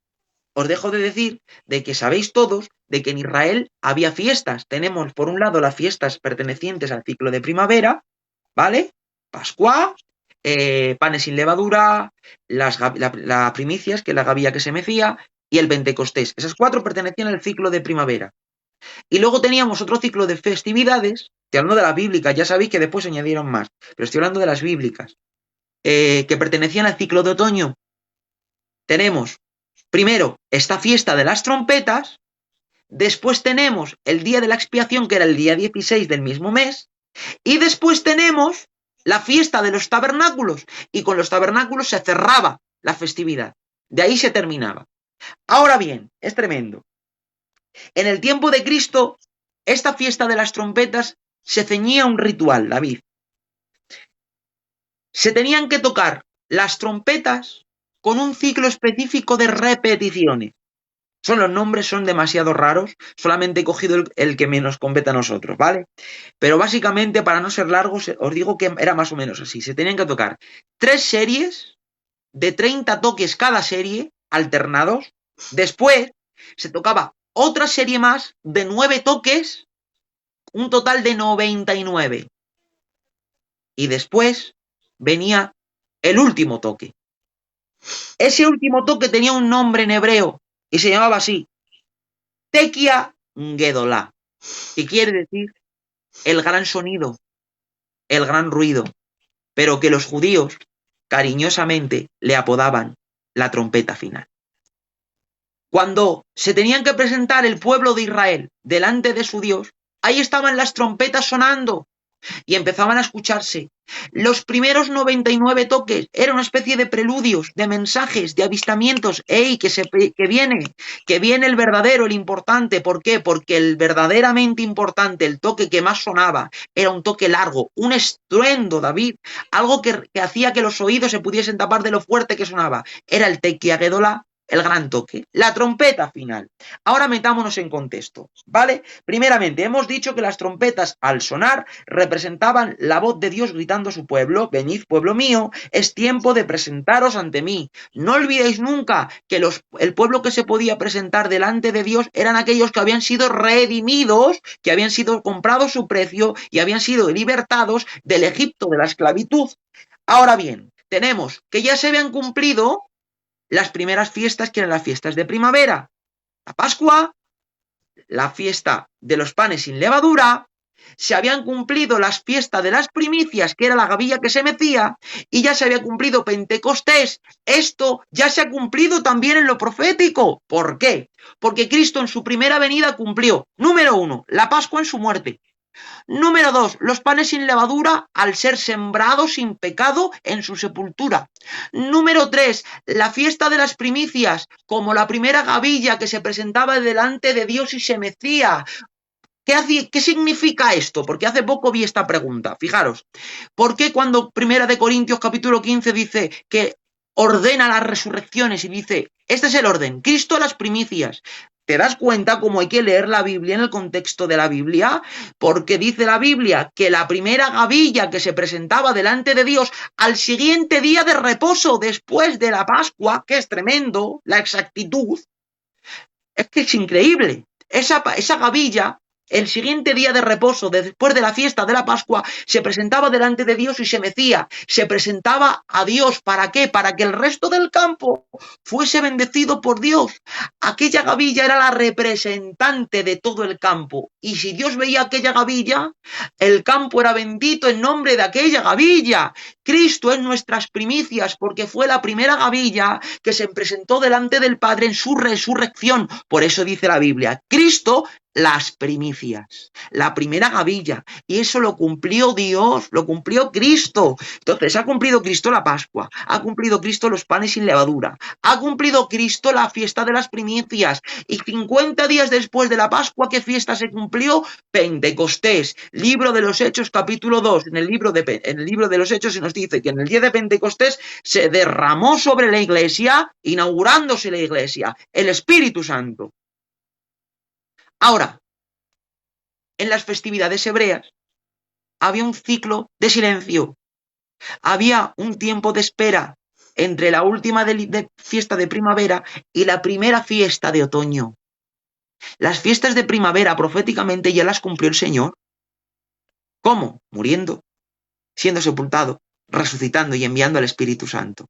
Os dejo de decir de que sabéis todos de que en Israel había fiestas. Tenemos por un lado las fiestas pertenecientes al ciclo de primavera, ¿vale? Pascua, panes sin levadura, la primicias, que es la gavilla que se mecía, y el Pentecostés. Esas 4 pertenecían al ciclo de primavera. Y luego teníamos otro ciclo de festividades, estoy hablando de las bíblicas, ya sabéis que después se añadieron más, pero estoy hablando de las bíblicas, que pertenecían al ciclo de otoño. Tenemos Primero, esta fiesta de las trompetas, después tenemos el día de la expiación, que era el día 16 del mismo mes, y después tenemos la fiesta de los tabernáculos, y con los tabernáculos se cerraba la festividad. De ahí se terminaba. Ahora bien, es tremendo. En el tiempo de Cristo, esta fiesta de las trompetas se ceñía a un ritual, David. Se tenían que tocar las trompetas con un ciclo específico de repeticiones. Los nombres son demasiado raros, solamente he cogido el que menos compete a nosotros, ¿vale? Pero básicamente, para no ser largos, os digo que era más o menos así. Se tenían que tocar 3 series de 30 toques cada serie, alternados. Después se tocaba otra serie más de 9 toques, un total de 99. Y después venía el último toque. Ese último toque tenía un nombre en hebreo y se llamaba así: Tequia Gedolá, que quiere decir el gran sonido, el gran ruido, pero que los judíos cariñosamente le apodaban la trompeta final. Cuando se tenían que presentar el pueblo de Israel delante de su Dios, ahí estaban las trompetas sonando y empezaban a escucharse. Los primeros 99 toques eran una especie de preludios, de mensajes, de avistamientos. ¡Ey, que viene el verdadero, el importante! ¿Por qué? Porque el verdaderamente importante, el toque que más sonaba, era un toque largo, un estruendo, David, algo que hacía que los oídos se pudiesen tapar de lo fuerte que sonaba. Era el Tequia Gedolá, el gran toque, la trompeta final. Ahora metámonos en contexto, ¿vale? Primeramente, hemos dicho que las trompetas al sonar representaban la voz de Dios gritando a su pueblo: venid, pueblo mío, es tiempo de presentaros ante mí. No olvidéis nunca que el pueblo que se podía presentar delante de Dios eran aquellos que habían sido redimidos, que habían sido comprados su precio y habían sido libertados del Egipto de la esclavitud. Ahora bien, tenemos que ya se habían cumplido las primeras fiestas, que eran las fiestas de primavera, la Pascua, la fiesta de los panes sin levadura. Se habían cumplido las fiestas de las primicias, que era la gavilla que se mecía, y ya se había cumplido Pentecostés. Esto ya se ha cumplido también en lo profético. ¿Por qué? Porque Cristo en su primera venida cumplió, número 1, la Pascua en su muerte. Número 2, los panes sin levadura al ser sembrados sin pecado en su sepultura. Número 3, la fiesta de las primicias, como la primera gavilla que se presentaba delante de Dios y se mecía. ¿Qué significa esto? Porque hace poco vi esta pregunta. Fijaros, ¿por qué cuando Primera de Corintios capítulo 15 dice que ordena las resurrecciones y dice, este es el orden, Cristo las primicias? ¿Te das cuenta cómo hay que leer la Biblia en el contexto de la Biblia? Porque dice la Biblia que la primera gavilla que se presentaba delante de Dios al siguiente día de reposo, después de la Pascua, que es tremendo, la exactitud, es que es increíble. Esa gavilla, el siguiente día de reposo, después de la fiesta de la Pascua, se presentaba delante de Dios y se mecía. Se presentaba a Dios. ¿Para qué? Para que el resto del campo fuese bendecido por Dios. Aquella gavilla era la representante de todo el campo. Y si Dios veía aquella gavilla, el campo era bendito en nombre de aquella gavilla. Cristo es nuestras primicias, porque fue la primera gavilla que se presentó delante del Padre en su resurrección. Por eso dice la Biblia, Cristo las primicias, la primera gavilla, y eso lo cumplió Dios, lo cumplió Cristo. Entonces ha cumplido Cristo la Pascua, ha cumplido Cristo los panes sin levadura, ha cumplido Cristo la fiesta de las primicias, y 50 días después de la Pascua, ¿qué fiesta se cumplió? Pentecostés. Libro de los Hechos capítulo 2, en el libro de los Hechos se nos dice que en el día de Pentecostés se derramó sobre la iglesia, inaugurándose la iglesia, el Espíritu Santo. Ahora, en las festividades hebreas había un ciclo de silencio, había un tiempo de espera entre la última fiesta de primavera y la primera fiesta de otoño. Las fiestas de primavera proféticamente ya las cumplió el Señor. ¿Cómo? Muriendo, siendo sepultado, resucitando y enviando al Espíritu Santo.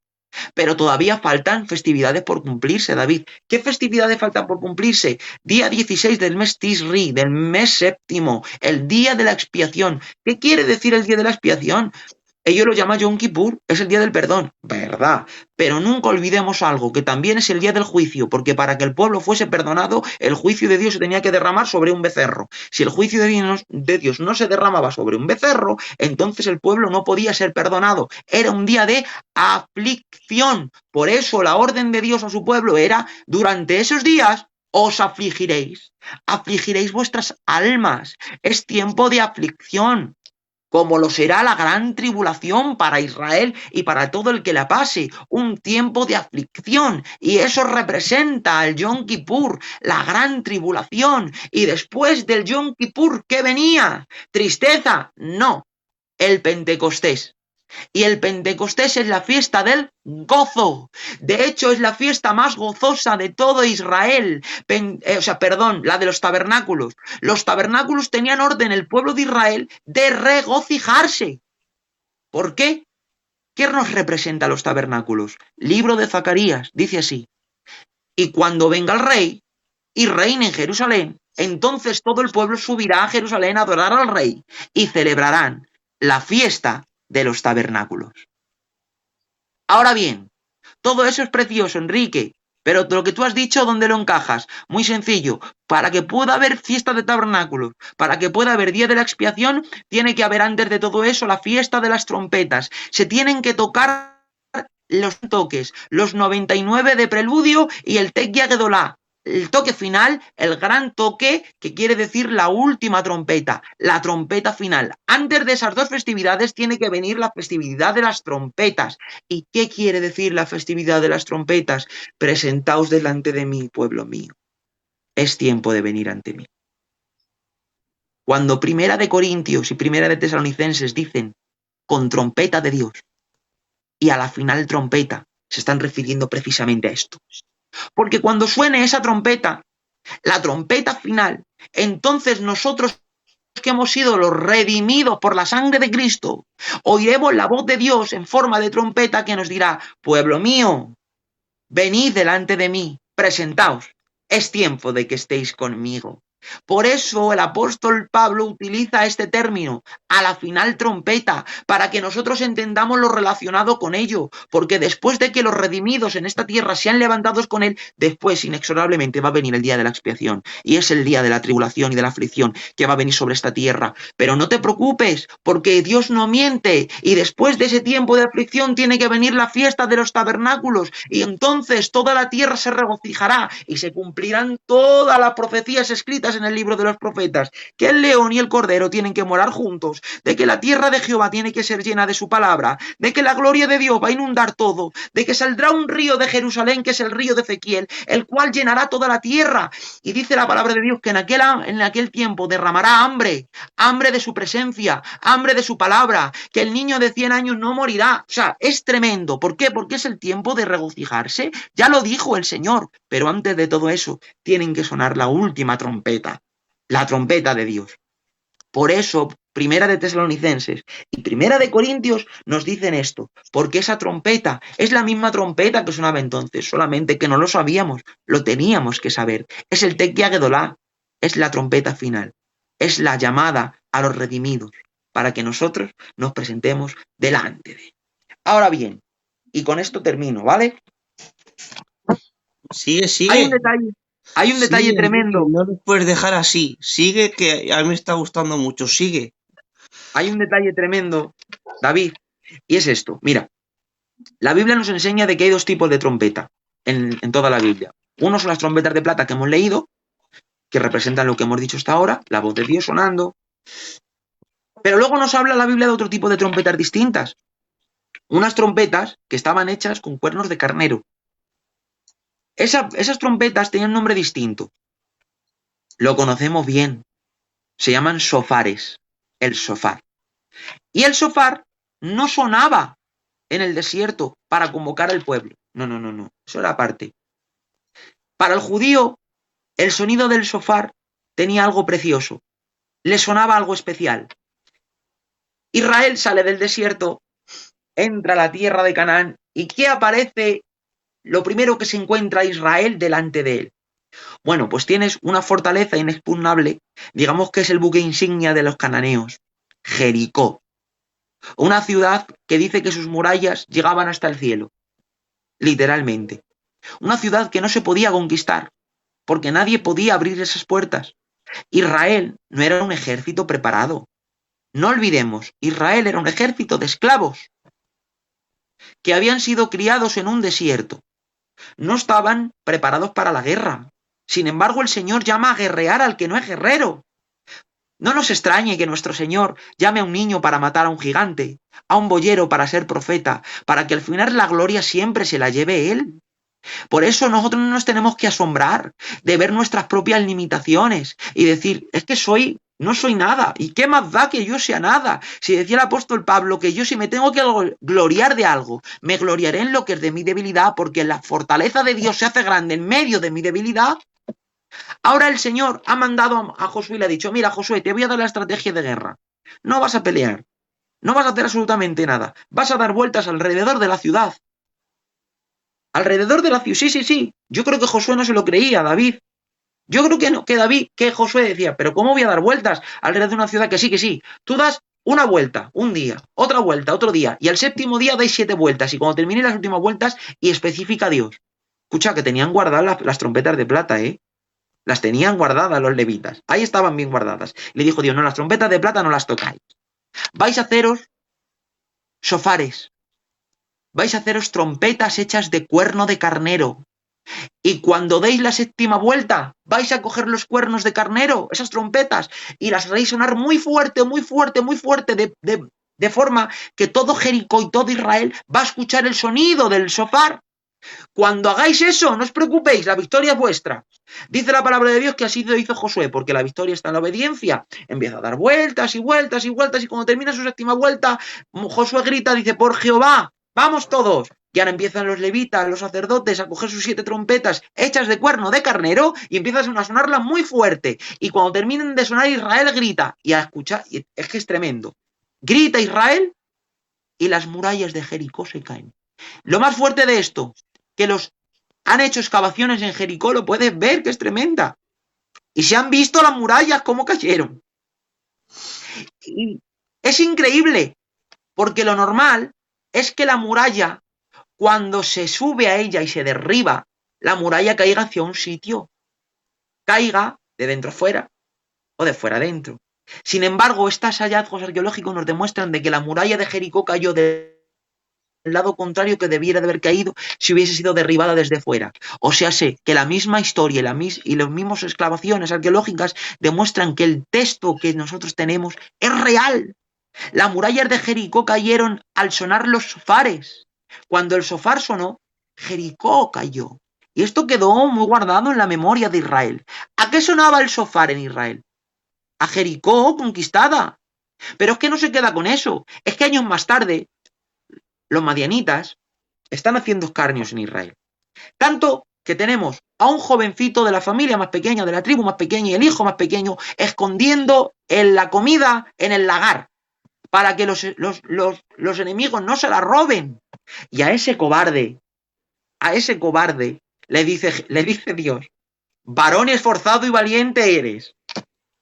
Pero todavía faltan festividades por cumplirse, David. ¿Qué festividades faltan por cumplirse? Día 16 del mes Tisri, del mes séptimo, el día de la expiación. ¿Qué quiere decir el día de la expiación? Ellos lo llaman Yom Kippur, es el día del perdón, ¿verdad? Pero nunca olvidemos algo, que también es el día del juicio, porque para que el pueblo fuese perdonado, el juicio de Dios se tenía que derramar sobre un becerro. Si el juicio de Dios no se derramaba sobre un becerro, entonces el pueblo no podía ser perdonado. Era un día de aflicción. Por eso la orden de Dios a su pueblo era, durante esos días os afligiréis vuestras almas. Es tiempo de aflicción, como lo será la gran tribulación para Israel y para todo el que la pase, un tiempo de aflicción, y eso representa al Yom Kippur, la gran tribulación, y después del Yom Kippur, ¿qué venía? ¿Tristeza? No, el Pentecostés. Y el Pentecostés es la fiesta del gozo. De hecho, es la fiesta más gozosa de todo Israel. La de los tabernáculos. Los tabernáculos tenían orden el pueblo de Israel de regocijarse. ¿Por qué? ¿Qué nos representa los tabernáculos? Libro de Zacarías dice así: y cuando venga el rey y reine en Jerusalén, entonces todo el pueblo subirá a Jerusalén a adorar al rey y celebrarán la fiesta de los tabernáculos. Ahora bien, todo eso es precioso, Enrique, pero lo que tú has dicho, ¿dónde lo encajas? Muy sencillo, para que pueda haber fiesta de tabernáculos, para que pueda haber día de la expiación, tiene que haber antes de todo eso la fiesta de las trompetas. Se tienen que tocar los toques, los 99 de preludio y el Tekia Gedolá. El toque final, el gran toque, que quiere decir la última trompeta, la trompeta final. Antes de esas dos festividades tiene que venir la festividad de las trompetas. ¿Y qué quiere decir la festividad de las trompetas? Presentaos delante de mí, pueblo mío. Es tiempo de venir ante mí. Cuando Primera de Corintios y Primera de Tesalonicenses dicen con trompeta de Dios y a la final trompeta, se están refiriendo precisamente a esto. Porque cuando suene esa trompeta, la trompeta final, entonces nosotros que hemos sido los redimidos por la sangre de Cristo, oiremos la voz de Dios en forma de trompeta que nos dirá: pueblo mío, venid delante de mí, presentaos, es tiempo de que estéis conmigo. Por eso el apóstol Pablo utiliza este término, a la final trompeta, para que nosotros entendamos lo relacionado con ello, porque después de que los redimidos en esta tierra sean levantados con él, después inexorablemente va a venir el día de la expiación, y es el día de la tribulación y de la aflicción que va a venir sobre esta tierra. Pero no te preocupes, porque Dios no miente, y después de ese tiempo de aflicción tiene que venir la fiesta de los tabernáculos, y entonces toda la tierra se regocijará, y se cumplirán todas las profecías escritas en el libro de los profetas, que el león y el cordero tienen que morar juntos, de que la tierra de Jehová tiene que ser llena de su palabra, de que la gloria de Dios va a inundar todo, de que saldrá un río de Jerusalén, que es el río de Ezequiel, el cual llenará toda la tierra. Y dice la palabra de Dios que en aquel tiempo derramará hambre de su presencia, hambre de su palabra, que el niño de 100 años no morirá. O sea, es tremendo. ¿Por qué? Porque es el tiempo de regocijarse. Ya lo dijo el Señor, pero antes de todo eso tienen que sonar la última trompeta, la trompeta de Dios. Por eso, Primera de Tesalonicenses y Primera de Corintios nos dicen esto, porque esa trompeta es la misma trompeta que sonaba entonces, solamente que no lo sabíamos, lo teníamos que saber. Es el Tekia Gedolá, es la trompeta final, es la llamada a los redimidos, para que nosotros nos presentemos delante de él. Ahora bien, y con esto termino, ¿vale? Sigue, sigue. Hay un detalle tremendo. No lo puedes dejar así. Sigue, que a mí me está gustando mucho. Sigue. Hay un detalle tremendo, David, y es esto. Mira, la Biblia nos enseña de que hay dos tipos de trompeta en toda la Biblia. Uno son las trompetas de plata que hemos leído, que representan lo que hemos dicho hasta ahora, la voz de Dios sonando. Pero luego nos habla la Biblia de otro tipo de trompetas distintas. Unas trompetas que estaban hechas con cuernos de carnero. Esas trompetas tenían un nombre distinto. Lo conocemos bien. Se llaman sofares. El sofar. Y el sofar no sonaba en el desierto para convocar al pueblo. No. Eso era aparte. Para el judío, el sonido del sofar tenía algo precioso. Le sonaba algo especial. Israel sale del desierto, entra a la tierra de Canaán, ¿y qué aparece? Lo primero que se encuentra Israel delante de él. Bueno, pues tienes una fortaleza inexpugnable, digamos que es el buque insignia de los cananeos, Jericó. Una ciudad que dice que sus murallas llegaban hasta el cielo, literalmente. Una ciudad que no se podía conquistar, porque nadie podía abrir esas puertas. Israel no era un ejército preparado. No olvidemos, Israel era un ejército de esclavos que habían sido criados en un desierto. No estaban preparados para la guerra. Sin embargo, el Señor llama a guerrear al que no es guerrero. No nos extrañe que nuestro Señor llame a un niño para matar a un gigante, a un boyero para ser profeta, para que al final la gloria siempre se la lleve Él. Por eso nosotros no nos tenemos que asombrar de ver nuestras propias limitaciones y decir, es que no soy nada, ¿y qué más da que yo sea nada? Si decía el apóstol Pablo que yo si me tengo que gloriar de algo, me gloriaré en lo que es de mi debilidad, porque la fortaleza de Dios se hace grande en medio de mi debilidad. Ahora el Señor ha mandado a Josué y le ha dicho, mira Josué, te voy a dar la estrategia de guerra. No vas a pelear, no vas a hacer absolutamente nada, vas a dar vueltas alrededor de la ciudad. Alrededor de la ciudad, sí. Yo creo que Josué no se lo creía, David. Yo creo que no, que Josué decía, pero ¿cómo voy a dar vueltas alrededor de una ciudad que sí? Tú das una vuelta, un día, otra vuelta, otro día, y al séptimo día dais 7 vueltas, y cuando terminen las últimas vueltas, y especifica Dios. Escucha, que tenían guardadas las trompetas de plata, Las tenían guardadas los levitas. Ahí estaban bien guardadas. Le dijo Dios, no, las trompetas de plata no las tocáis. Vais a haceros sofares. Vais a haceros trompetas hechas de cuerno de carnero. Y cuando deis la séptima vuelta, vais a coger los cuernos de carnero, esas trompetas, y las haréis sonar muy fuerte, de forma que todo Jericó y todo Israel va a escuchar el sonido del shofar. Cuando hagáis eso, no os preocupéis, la victoria es vuestra. Dice la palabra de Dios que así lo hizo Josué, porque la victoria está en la obediencia. Empieza a dar vueltas, y cuando termina su séptima vuelta, Josué grita, dice, por Jehová, vamos todos. Y ahora empiezan los levitas, los sacerdotes, a coger sus 7 trompetas hechas de cuerno de carnero y empiezan a sonarlas muy fuerte. Y cuando terminen de sonar, Israel grita. Y a escuchar, es que es tremendo. Grita Israel y las murallas de Jericó se caen. Lo más fuerte de esto, que los han hecho excavaciones en Jericó, lo puedes ver, que es tremenda. Y se han visto las murallas cómo cayeron. Y es increíble, porque lo normal es que la muralla, cuando se sube a ella y se derriba, la muralla caiga hacia un sitio. Caiga de dentro a fuera o de fuera adentro. Sin embargo, estos hallazgos arqueológicos nos demuestran de que la muralla de Jericó cayó del lado contrario que debiera de haber caído si hubiese sido derribada desde fuera. O sea, sé que la misma historia y las mismas excavaciones arqueológicas demuestran que el texto que nosotros tenemos es real. Las murallas de Jericó cayeron al sonar los sofares. Cuando el sofar sonó, Jericó cayó. Y esto quedó muy guardado en la memoria de Israel. ¿A qué sonaba el sofar en Israel? A Jericó conquistada. Pero es que no se queda con eso. Es que años más tarde, los madianitas están haciendo escarnios en Israel. Tanto que tenemos a un jovencito de la familia más pequeña, de la tribu más pequeña y el hijo más pequeño, escondiendo la comida en el lagar para que los enemigos no se la roben. Y a ese cobarde le dice Dios, varón esforzado y valiente eres.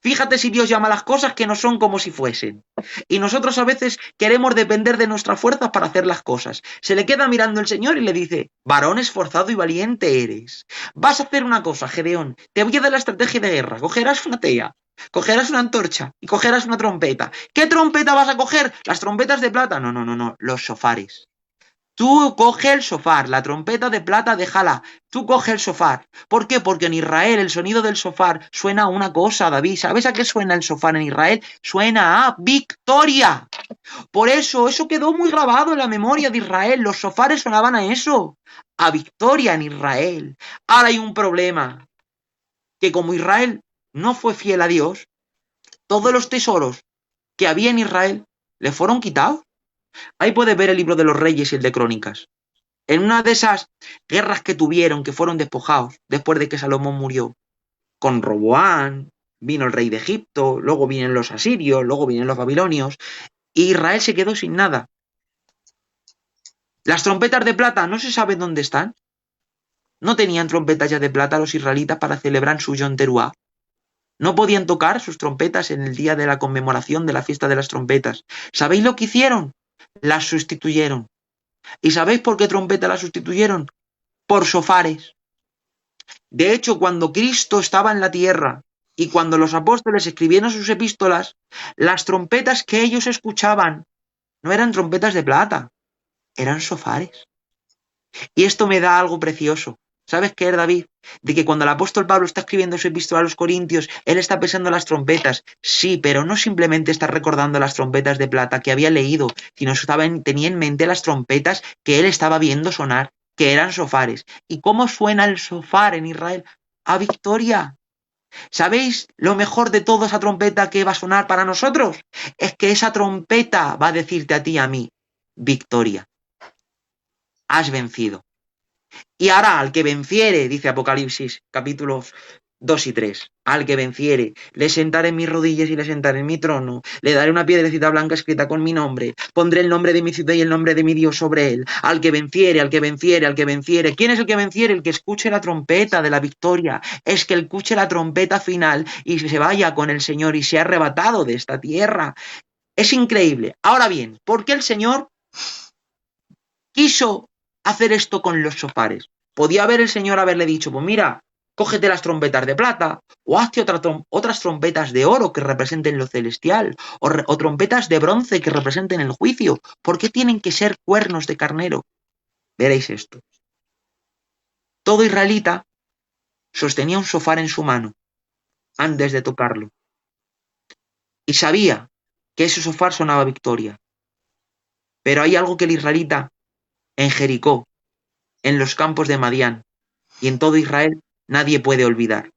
Fíjate si Dios llama las cosas que no son como si fuesen. Y nosotros a veces queremos depender de nuestras fuerzas para hacer las cosas. Se le queda mirando el Señor y le dice, varón esforzado y valiente eres. Vas a hacer una cosa, Gedeón. Te voy a dar la estrategia de guerra. Cogerás una tea, cogerás una antorcha y cogerás una trompeta. ¿Qué trompeta vas a coger? ¿Las trompetas de plata? No. Los sofares. Tú coge el sofar, la trompeta de plata déjala, tú coge el sofar. ¿Por qué? Porque en Israel el sonido del sofar suena a una cosa, David. ¿Sabes a qué suena el sofar en Israel? Suena a victoria. Por eso quedó muy grabado en la memoria de Israel. Los sofares sonaban a eso, a victoria en Israel. Ahora hay un problema, que como Israel no fue fiel a Dios, todos los tesoros que había en Israel le fueron quitados. Ahí puedes ver el libro de los Reyes y el de Crónicas. En una de esas guerras que tuvieron, que fueron despojados, después de que Salomón murió, con Roboán, vino el rey de Egipto, luego vienen los asirios, luego vienen los babilonios, y Israel se quedó sin nada. Las trompetas de plata no se sabe dónde están. No tenían trompetas ya de plata los israelitas para celebrar su Yom Teruá. No podían tocar sus trompetas en el día de la conmemoración de la fiesta de las trompetas. ¿Sabéis lo que hicieron? Las sustituyeron. ¿Y sabéis por qué trompeta las sustituyeron? Por sofares. De hecho, cuando Cristo estaba en la tierra y cuando los apóstoles escribieron sus epístolas, las trompetas que ellos escuchaban no eran trompetas de plata, eran sofares. Y esto me da algo precioso. ¿Sabes qué es, David? De que cuando el apóstol Pablo está escribiendo su epístola a los Corintios, él está pensando en las trompetas. Sí, pero no simplemente está recordando las trompetas de plata que había leído, sino tenía en mente las trompetas que él estaba viendo sonar, que eran sofares. ¿Y cómo suena el sofar en Israel? A victoria. ¿Sabéis lo mejor de toda esa trompeta que va a sonar para nosotros? Es que esa trompeta va a decirte a ti y a mí, victoria, has vencido. Y hará al que venciere, dice Apocalipsis capítulos 2 y 3, al que venciere, le sentaré en mis rodillas y le sentaré en mi trono, le daré una piedrecita blanca escrita con mi nombre, pondré el nombre de mi ciudad y el nombre de mi Dios sobre él, al que venciere, al que venciere, al que venciere. ¿Quién es el que venciere? El que escuche la trompeta de la victoria, es que escuche la trompeta final y se vaya con el Señor y sea arrebatado de esta tierra. Es increíble. Ahora bien, ¿por qué el Señor quiso hacer esto con los sofares? Podía haber el Señor haberle dicho, pues mira, cógete las trompetas de plata, o hazte otras trompetas de oro que representen lo celestial, o trompetas de bronce que representen el juicio. ¿Por qué tienen que ser cuernos de carnero? Veréis esto. Todo israelita sostenía un sofar en su mano antes de tocarlo, y sabía que ese sofar sonaba victoria. Pero hay algo que el israelita en Jericó, en los campos de Madián y en todo Israel nadie puede olvidar.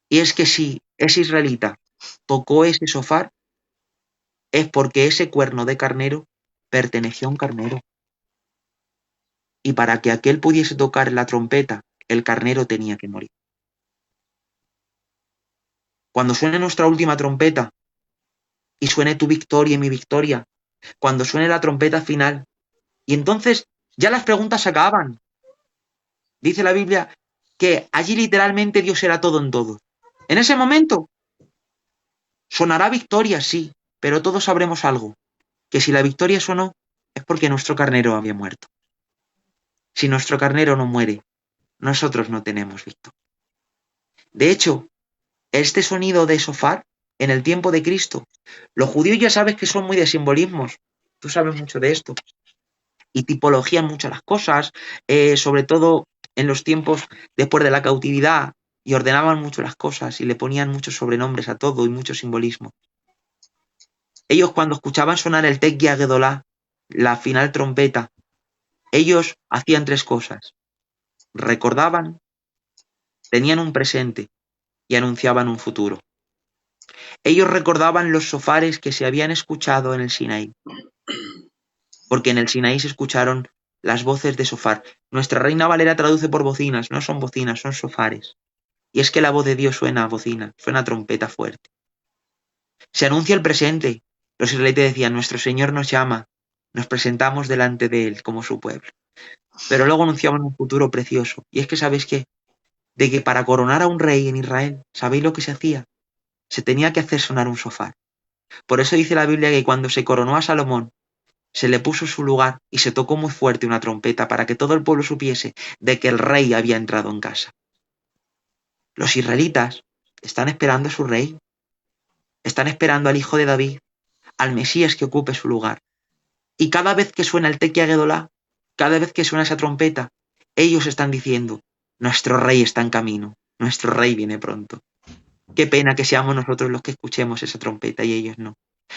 Y es que si ese israelita tocó ese sofá, es porque ese cuerno de carnero perteneció a un carnero. Y para que aquel pudiese tocar la trompeta, el carnero tenía que morir. Cuando suene nuestra última trompeta y suene tu victoria y mi victoria, cuando suene la trompeta final, y entonces ya las preguntas acaban. Dice la Biblia que allí literalmente Dios será todo en todo. En ese momento sonará victoria, sí, pero todos sabremos algo, que si la victoria sonó es porque nuestro carnero había muerto. Si nuestro carnero no muere, nosotros no tenemos victoria. De hecho, este sonido de sofar, en el tiempo de Cristo, los judíos ya sabes que son muy de simbolismos, tú sabes mucho de esto, y tipologían mucho las cosas, sobre todo en los tiempos después de la cautividad, y ordenaban mucho las cosas y le ponían muchos sobrenombres a todo y mucho simbolismo. Ellos cuando escuchaban sonar el Tequia Gedolá, la final trompeta, ellos hacían tres cosas. Recordaban, tenían un presente y anunciaban un futuro. Ellos recordaban los sofares que se habían escuchado en el Sinaí, porque en el Sinaí se escucharon las voces de sofar. Nuestra Reina Valera traduce por bocinas, no son bocinas, son sofares. Y es que la voz de Dios suena a bocina, suena a trompeta fuerte. Se anuncia el presente. Los israelitas decían, nuestro Señor nos llama, nos presentamos delante de Él como su pueblo. Pero luego anunciaban un futuro precioso. Y es que, ¿sabéis qué? De que para coronar a un rey en Israel, ¿sabéis lo que se hacía? Se tenía que hacer sonar un sofá. Por eso dice la Biblia que cuando se coronó a Salomón, se le puso en su lugar y se tocó muy fuerte una trompeta para que todo el pueblo supiese de que el rey había entrado en casa. Los israelitas están esperando a su rey, están esperando al hijo de David, al Mesías que ocupe su lugar. Y cada vez que suena el Tequia Gedolá, cada vez que suena esa trompeta, ellos están diciendo, nuestro rey está en camino, nuestro rey viene pronto. Qué pena que seamos nosotros los que escuchemos esa trompeta y ellos no.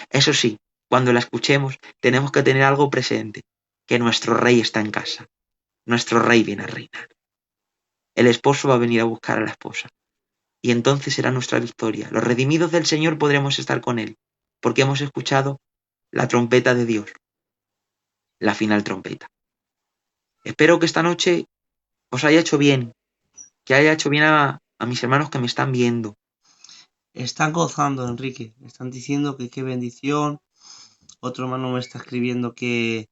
Eso sí, cuando la escuchemos tenemos que tener algo presente, que nuestro rey está en casa, nuestro rey viene a reinar. El esposo va a venir a buscar a la esposa y entonces será nuestra victoria. Los redimidos del Señor podremos estar con él, porque hemos escuchado la trompeta de Dios, la final trompeta. Espero que esta noche os haya hecho bien, que haya hecho bien a mis hermanos que me están viendo. Están gozando, Enrique. Están diciendo que qué bendición. Otro hermano me está escribiendo que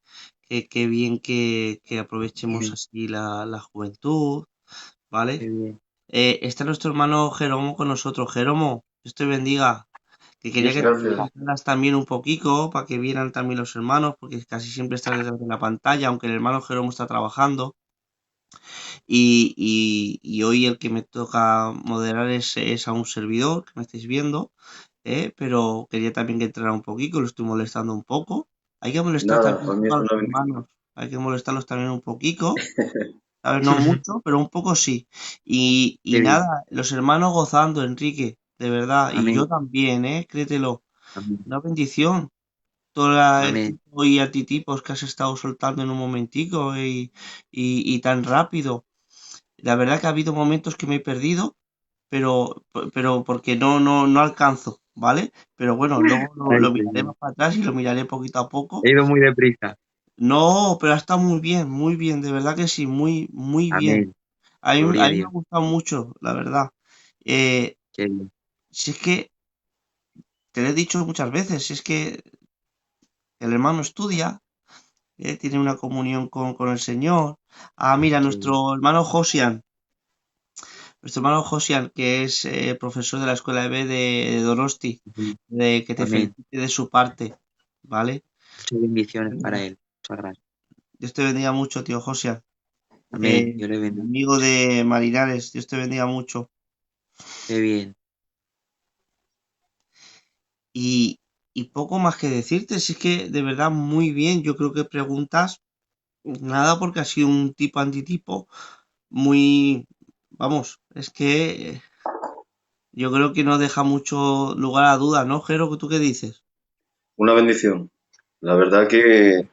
bien que aprovechemos Bien, así la juventud, qué ¿vale? bien. Está nuestro hermano Jeromo con nosotros. Jeromo, Dios te bendiga. Que quería Dios que te te bendiga. presentaras también un poquito para que vieran también los hermanos, porque casi siempre estás detrás de la pantalla, aunque el hermano Jeromo está trabajando. Y hoy el que me toca moderar es a un servidor que me estáis viendo, pero quería también que entrara un poquito, lo estoy molestando un poco. Hay que molestar Nada, también para un mí poco es a los una bendición. hermanos, hay que molestarlos también un poquito, ¿sabes? No mucho, pero un poco sí. Y Qué bien. nada, los hermanos gozando, Enrique, de verdad, y yo Amén. también, créetelo, Amén. una bendición. Todo el Amén. tiempo y artitipos que has estado soltando en un momentico y tan rápido. La verdad que ha habido momentos que me he perdido, pero porque no alcanzo, ¿vale? Pero bueno, luego lo miraré Tranquilo. más para atrás y lo miraré poquito a poco. He ido muy deprisa. No, pero ha estado muy bien, de verdad que sí, muy bien. Amén. A Gloria a mí me ha Dios. gustado mucho, la verdad. Eh, Qué bien. si es que te lo he dicho muchas veces, si es que el hermano estudia, tiene una comunión con el Señor. Ah, mira, Qué bien. nuestro hermano Josian, que es profesor de la Escuela de B de Donosti, Ujú. de que te Amén. felicite de su parte, ¿vale? Muchas bendiciones para él. Muchas gracias. Dios te bendiga mucho, tío Josian. Amén. Yo le bendigo. Amigo de Marinares, Dios te bendiga mucho. Qué bien. Y, y poco más que decirte, si es que de verdad muy bien, yo creo que preguntas nada porque ha sido un tipo antitipo muy, vamos, es que yo creo que no deja mucho lugar a dudas, ¿no, Jero? ¿Tú qué dices? Una bendición. La verdad que,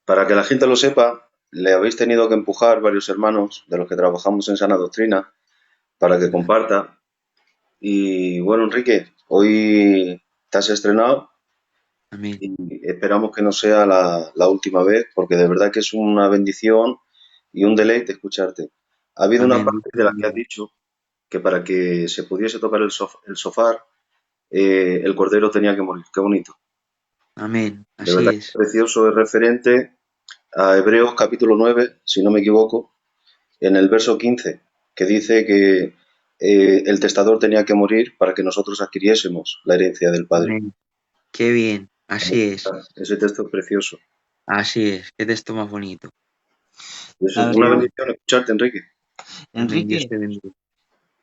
para que la gente lo sepa, le habéis tenido que empujar varios hermanos de los que trabajamos en sana doctrina para que comparta. Y bueno, Enrique, hoy te has estrenado Amén. y esperamos que no sea la última vez, porque de verdad que es una bendición y un deleite escucharte. Ha habido una Amén. parte Muchas de la que has bendiciones. dicho que para que se pudiese tocar el sofá, el cordero tenía que morir. Qué bonito. Amén. De Así verdad que es. precioso, es referente a Hebreos capítulo 9, si no me equivoco, en el verso 15, que dice que el testador tenía que morir para que nosotros adquiriésemos la herencia del Padre. Amén. Qué bien. Así es. Ese texto es precioso. Así es. Qué texto más bonito. Y eso La es verdad, una Qué bien. bendición escucharte, Enrique. Amén. Dios Enrique, te bendiga.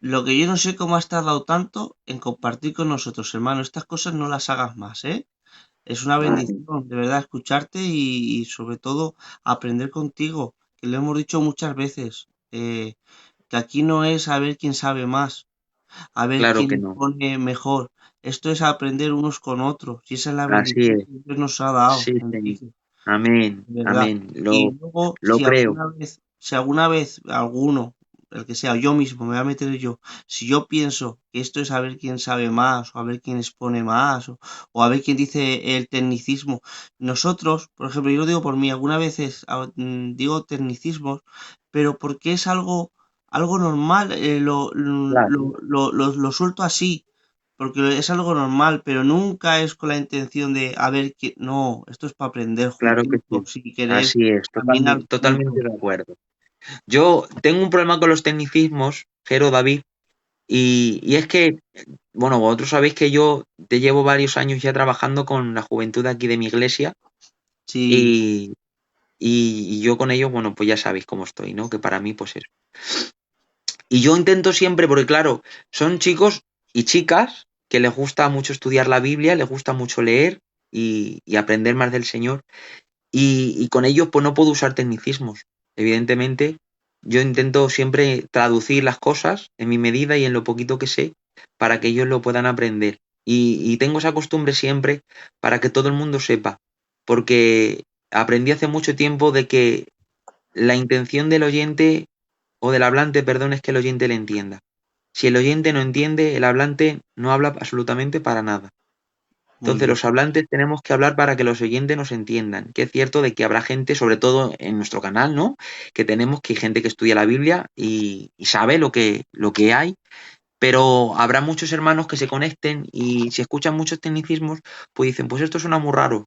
lo que yo no sé cómo has tardado tanto en compartir con nosotros, hermano. Estas cosas no las hagas más, ¿eh? Es una bendición, de verdad, escucharte y sobre todo aprender contigo, que lo hemos dicho muchas veces, que aquí no es a ver quién sabe más, a ver Claro quién que no. pone mejor. Esto es aprender unos con otros y esa es la Así bendición es. que Dios nos ha dado, Sí, Señor. Enrique. Amén. De verdad. Amén. Y luego, Lo creo. si alguna vez alguno, el que sea, yo mismo, me voy a meter yo, si yo pienso que esto es a ver quién sabe más, o a ver quién expone más, o a ver quién dice el tecnicismo, nosotros, por ejemplo, yo lo digo por mí, algunas veces digo tecnicismos, pero porque es algo normal, Claro. lo suelto así, porque es algo normal, pero nunca es con la intención de a ver qué. No, esto es para aprender Claro que sí. juntos y querer Así es. caminar Totalmente juntos. de acuerdo. Yo tengo un problema con los tecnicismos, Jero, David, y es que, bueno, vosotros sabéis que yo te llevo varios años ya trabajando con la juventud aquí de mi iglesia Sí, y, y yo con ellos, bueno, pues ya sabéis cómo estoy, ¿no? Que para mí, pues eso. Y yo intento siempre, porque claro, son chicos y chicas que les gusta mucho estudiar la Biblia, les gusta mucho leer y aprender más del Señor. Y con ellos pues no puedo usar tecnicismos. Evidentemente, yo intento siempre traducir las cosas en mi medida y en lo poquito que sé para que ellos lo puedan aprender. Y tengo esa costumbre siempre para que todo el mundo sepa, porque aprendí hace mucho tiempo de que la intención del oyente o del hablante, perdón, es que el oyente le entienda. Si el oyente no entiende, el hablante no habla absolutamente para nada. muy Entonces, bien. los hablantes tenemos que hablar para que los oyentes nos entiendan, que es cierto de que habrá gente, sobre todo en nuestro canal, ¿no? Que tenemos que hay gente que estudia la Biblia y sabe lo que hay, pero habrá muchos hermanos que se conecten y si escuchan muchos tecnicismos, pues dicen, pues esto suena muy raro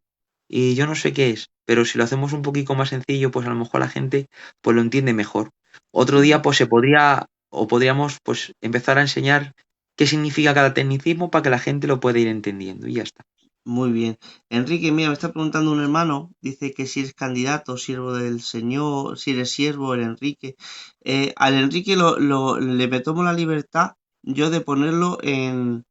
y yo no sé qué es, pero si lo hacemos un poquito más sencillo, pues a lo mejor la gente pues lo entiende mejor. Otro día, pues se podría o podríamos pues empezar a enseñar qué significa cada tecnicismo para que la gente lo pueda ir entendiendo y ya está. Muy bien. Enrique, mira, me está preguntando un hermano, dice que si eres candidato, siervo del Señor, si eres siervo, el Enrique. Al Enrique le me tomo la libertad yo de ponerlo en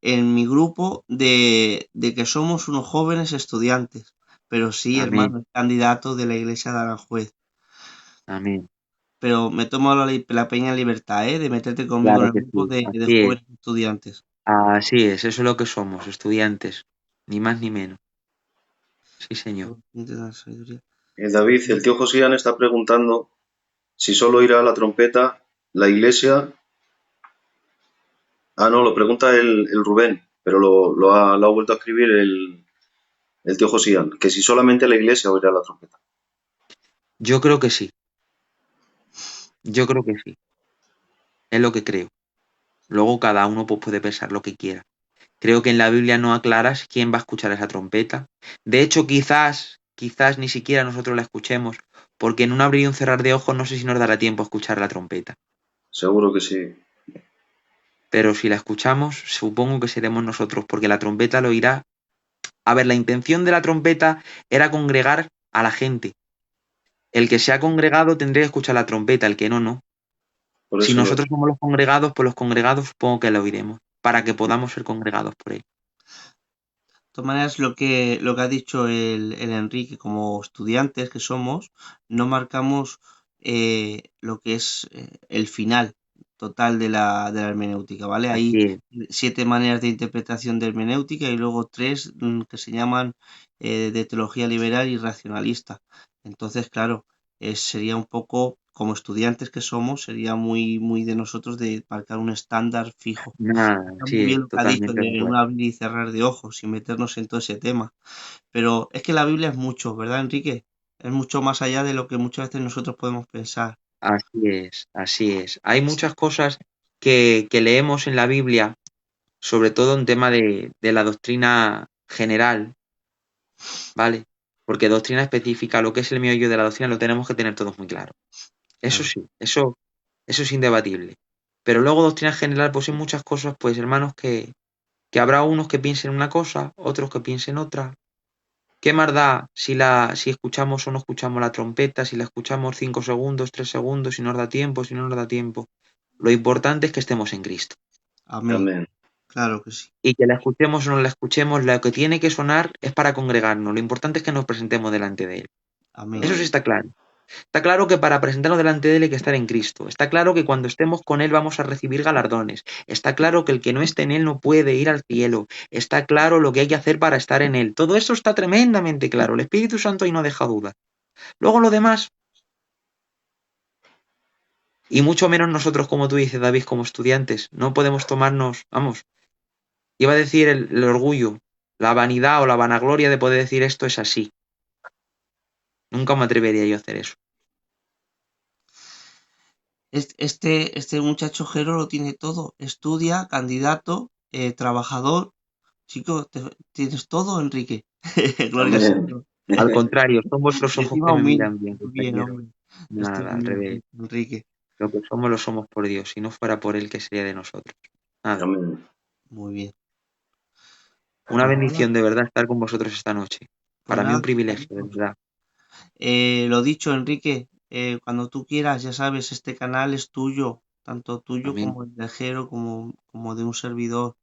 mi grupo de que somos unos jóvenes estudiantes. Pero sí, Amén, hermano, es candidato de la iglesia de Aranjuez. amén. Pero me tomo la pequeña libertad, de meterte conmigo en Claro el que grupo sí, de así es. jóvenes estudiantes. Así es, eso es lo que somos, estudiantes, ni más ni menos. Sí, señor. David, el tío Josían está preguntando si solo irá la trompeta, la iglesia. Ah, no, lo pregunta el Rubén, pero lo ha vuelto a escribir el tío Josían, que si solamente la iglesia oirá la trompeta. Yo creo que sí, yo creo que sí, es lo que creo. Luego cada uno pues, puede pensar lo que quiera. Creo que en la Biblia no aclaras quién va a escuchar esa trompeta. De hecho, quizás ni siquiera nosotros la escuchemos, porque en un abrir y un cerrar de ojos no sé si nos dará tiempo a escuchar la trompeta. Seguro que sí. Pero si la escuchamos, supongo que seremos nosotros, porque la trompeta lo oirá. A ver, la intención de la trompeta era congregar a la gente. El que se ha congregado tendría que escuchar la trompeta, el que no, no. Por Si eso lo... nosotros somos los congregados, pues los congregados supongo que la oiremos, para que podamos ser congregados por él. De todas maneras, lo que ha dicho el Enrique, como estudiantes que somos, no marcamos lo que es el final total de la hermenéutica, ¿vale? Hay Así es. 7 maneras de interpretación de hermenéutica y luego 3 que se llaman de teología liberal y racionalista. Entonces, claro, sería un poco, como estudiantes que somos, sería muy, muy de nosotros de marcar un estándar fijo. Nada, Está muy sí, bien lo que ha dicho totalmente de de un acuerdo. abrir y cerrar de ojos sin meternos en todo ese tema. Pero es que la Biblia es mucho, ¿verdad, Enrique? Es mucho más allá de lo que muchas veces nosotros podemos pensar. Así es, así es. Hay muchas cosas que leemos en la Biblia, sobre todo en tema de la doctrina general, ¿vale? Porque doctrina específica, lo que es el meollo de la doctrina, lo tenemos que tener todos muy claro. Eso Claro, sí, eso es indebatible. Pero luego doctrina general, pues hay muchas cosas, pues hermanos, que habrá unos que piensen una cosa, otros que piensen otra. ¿Qué más da si escuchamos o no escuchamos la trompeta, si la escuchamos 5 segundos, 3 segundos, si nos da tiempo, si no nos da tiempo? Lo importante es que estemos en Cristo. amén. Amén. Claro que sí. Y que la escuchemos o no la escuchemos, lo que tiene que sonar es para congregarnos. Lo importante es que nos presentemos delante de Él. Amén. Eso sí está claro. Está claro que para presentarnos delante de Él hay que estar en Cristo. Está claro que cuando estemos con Él vamos a recibir galardones. Está claro que el que no esté en Él no puede ir al cielo. Está claro lo que hay que hacer para estar en Él. Todo eso está tremendamente claro. El Espíritu Santo ahí no deja duda. Luego lo demás, y mucho menos nosotros, como tú dices, David, como estudiantes, no podemos tomarnos, vamos, iba a decir el orgullo, la vanidad o la vanagloria de poder decir esto es así. Nunca me atrevería yo a hacer eso. Este muchacho Jero lo tiene todo. Estudia, candidato, trabajador. Chico, tienes todo, Enrique. Gloria al Amén. Señor. Al contrario, son vuestros Y ojos encima que me humilde. miran bien, Muy bien, compañero. hombre. Estoy Nada, al muy revés. bien, Enrique. Lo que somos lo somos por Dios. Si no fuera por Él, ¿qué sería de nosotros? Nada. Amén. Muy bien. Una Pues nada, bendición de verdad estar con vosotros esta noche. pues Para mí nada, un privilegio, de compañeros. verdad. Lo dicho, Enrique, cuando tú quieras, ya sabes, este canal es tuyo, tanto tuyo Amén. como el de Jero, como de un servidor,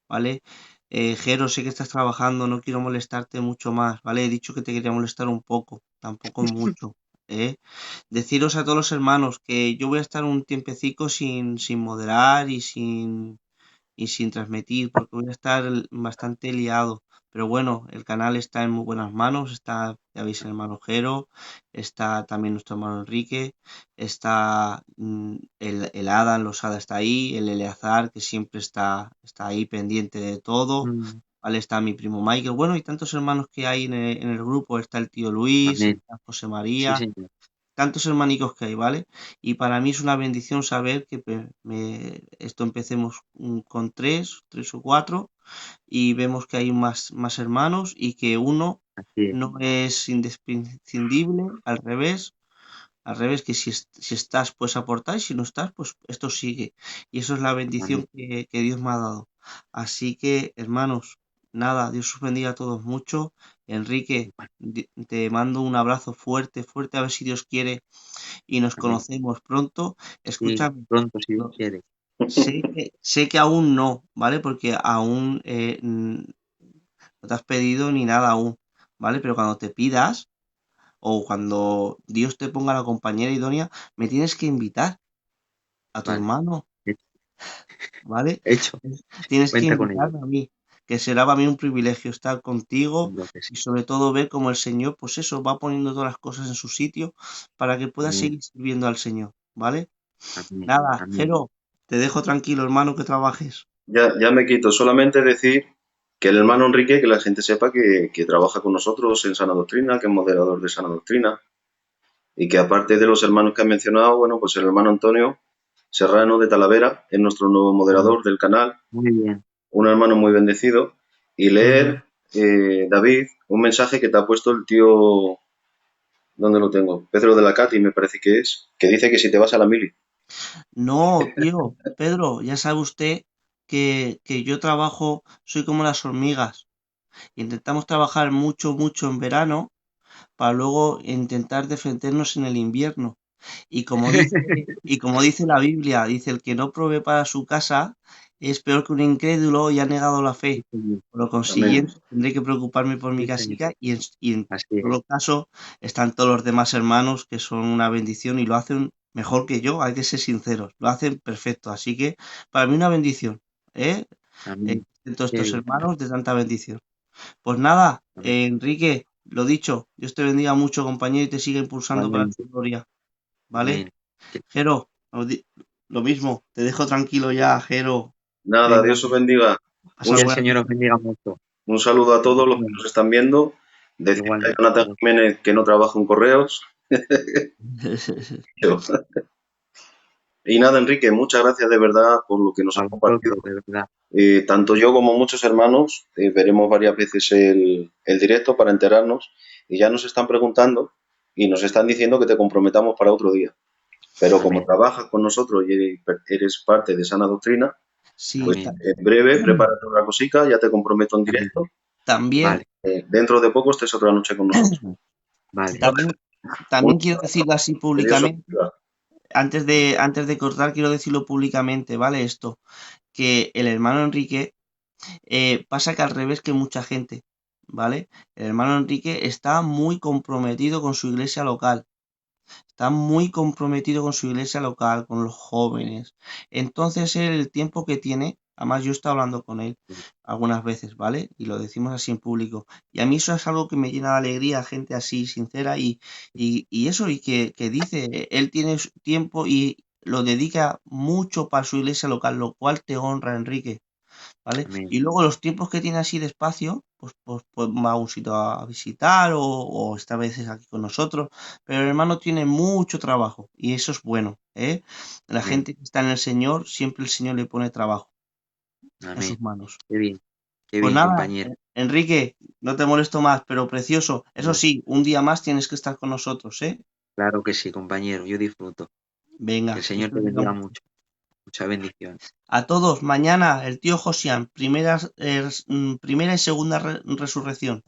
¿vale? Jero, sé que estás trabajando, no quiero molestarte mucho más, ¿vale? He dicho que te quería molestar un poco, tampoco mucho, ¿eh? Deciros a todos los hermanos que yo voy a estar un tiempecico sin moderar y sin transmitir, porque voy a estar bastante liado. Pero bueno, el canal está en muy buenas manos, está, ya veis, el hermano Jero, está también nuestro hermano Enrique, está el Adam, Losada está ahí, el Eleazar, que siempre está ahí pendiente de todo, Mm, ¿vale? Está mi primo Michael, bueno, y tantos hermanos que hay en el grupo, está el tío Luis, amén. está José Sí, María, señor. tantos hermanicos que hay, ¿vale? Y para mí es una bendición saber que esto empecemos con tres o cuatro, y vemos que hay más hermanos y que uno Así es. no es imprescindible, al revés, Al revés, que si estás, puedes aportar, y si no estás, pues esto sigue. Y eso es la bendición que Dios me ha dado. Así que, hermanos, nada, Dios os bendiga a todos mucho. Enrique, te mando un abrazo fuerte, fuerte, a ver si Dios quiere y nos Amén. conocemos pronto. Sí, Escúchame, pronto, si Dios no- quiere. sé que aún no, ¿vale? Porque aún no te has pedido ni nada aún, ¿vale? Pero cuando te pidas o cuando Dios te ponga la compañera idónea, me tienes que invitar a tu Vale, hermano, hecho. ¿vale? Hecho. Tienes que Cuenta con ello. invitarme a mí, que será para mí un privilegio estar contigo Lo que sí. y sobre todo ver cómo el Señor, pues eso, va poniendo todas las cosas en su sitio para que puedas Amén. seguir sirviendo al Señor, ¿vale? Amén. Nada, Amén. Jero, te dejo tranquilo, hermano, que trabajes. Ya me quito. Solamente decir que el hermano Enrique, que la gente sepa que trabaja con nosotros en Sana Doctrina, que es moderador de Sana Doctrina, y que aparte de los hermanos que han mencionado, bueno, pues el hermano Antonio Serrano de Talavera es nuestro nuevo moderador del canal, Muy bien. un hermano muy bendecido, y leer, David, un mensaje que te ha puesto el tío, ¿dónde lo tengo? Pedro de la Cati, me parece que es, que dice que si te vas a la mili. No, tío, Pedro, ya sabe usted que yo trabajo, soy como las hormigas. Intentamos trabajar mucho, mucho en verano para luego intentar defendernos en el invierno. Y como dice la Biblia, dice el que no provee para su casa es peor que un incrédulo y ha negado la Sí, fe. señor. Por lo Amén. consiguiente, tendré que preocuparme por mi Sí, señor. casica y en Así es. todo caso están todos los demás hermanos que son una bendición y lo hacen mejor que yo, hay que ser sinceros, lo hacen perfecto. Así que para mí una bendición, ¿eh? Amén. Todos Qué estos bien. hermanos de tanta bendición. Pues nada, Amén. Enrique, lo dicho, Dios te bendiga mucho, compañero, y te siga impulsando para Igualmente. su gloria, ¿vale? Amén. Que- Jero, lo mismo, te dejo tranquilo ya, Jero. Nada, Venga, Dios os bendiga. Un, pasa Que el buena Señor os noche. bendiga mucho. un saludo a todos los que Amén. nos están viendo. Decir a Igualmente. Jonathan Jiménez que no trabaja en correos. Y nada, Enrique, muchas gracias de verdad por lo que nos A has compartido. vosotros, de verdad. Tanto yo como muchos hermanos veremos varias veces el directo para enterarnos y ya nos están preguntando y nos están diciendo que te comprometamos para otro día. Pero como Amén. trabajas con nosotros y eres parte de Sana Doctrina, Sí, pues Amén. en breve prepárate una cosica, ya te comprometo en Amén. directo. también, Vale. Dentro de poco estés otra noche con nosotros. Vale. también, Un también quiero decirlo así que Dios os públicamente, bendiga. antes de cortar, quiero decirlo públicamente, ¿vale? Esto, que el hermano Enrique pasa que al revés que mucha gente, ¿vale? El hermano Enrique está muy comprometido con su iglesia local. Está muy comprometido con su iglesia local, con los jóvenes. Entonces, él, el tiempo que tiene, además yo he estado hablando con él algunas veces, ¿vale? Y lo decimos así en público. Y a mí eso es algo que me llena de alegría, gente así sincera y eso, y que dice, él tiene su tiempo y lo dedica mucho para su iglesia local, lo cual te honra, Enrique. ¿Vale? Amén. Y luego los tiempos que tiene así de espacio, pues va a un sitio a visitar o esta vez es aquí con nosotros, pero el hermano tiene mucho trabajo y eso es bueno, ¿eh? La Amén. gente que está en el Señor, siempre el Señor le pone trabajo en Amén. sus manos. Qué bien. Qué Pues bien, nada, compañero. Enrique, no te molesto más, pero precioso. Eso No, sí, un día más tienes que estar con nosotros, ¿eh? claro que sí, compañero. Yo disfruto. Que el Venga, Dios Señor te te bendiga bendiga mucho. mucho. Mucha bendición. A todos, mañana el tío Josian, primera y segunda resurrección.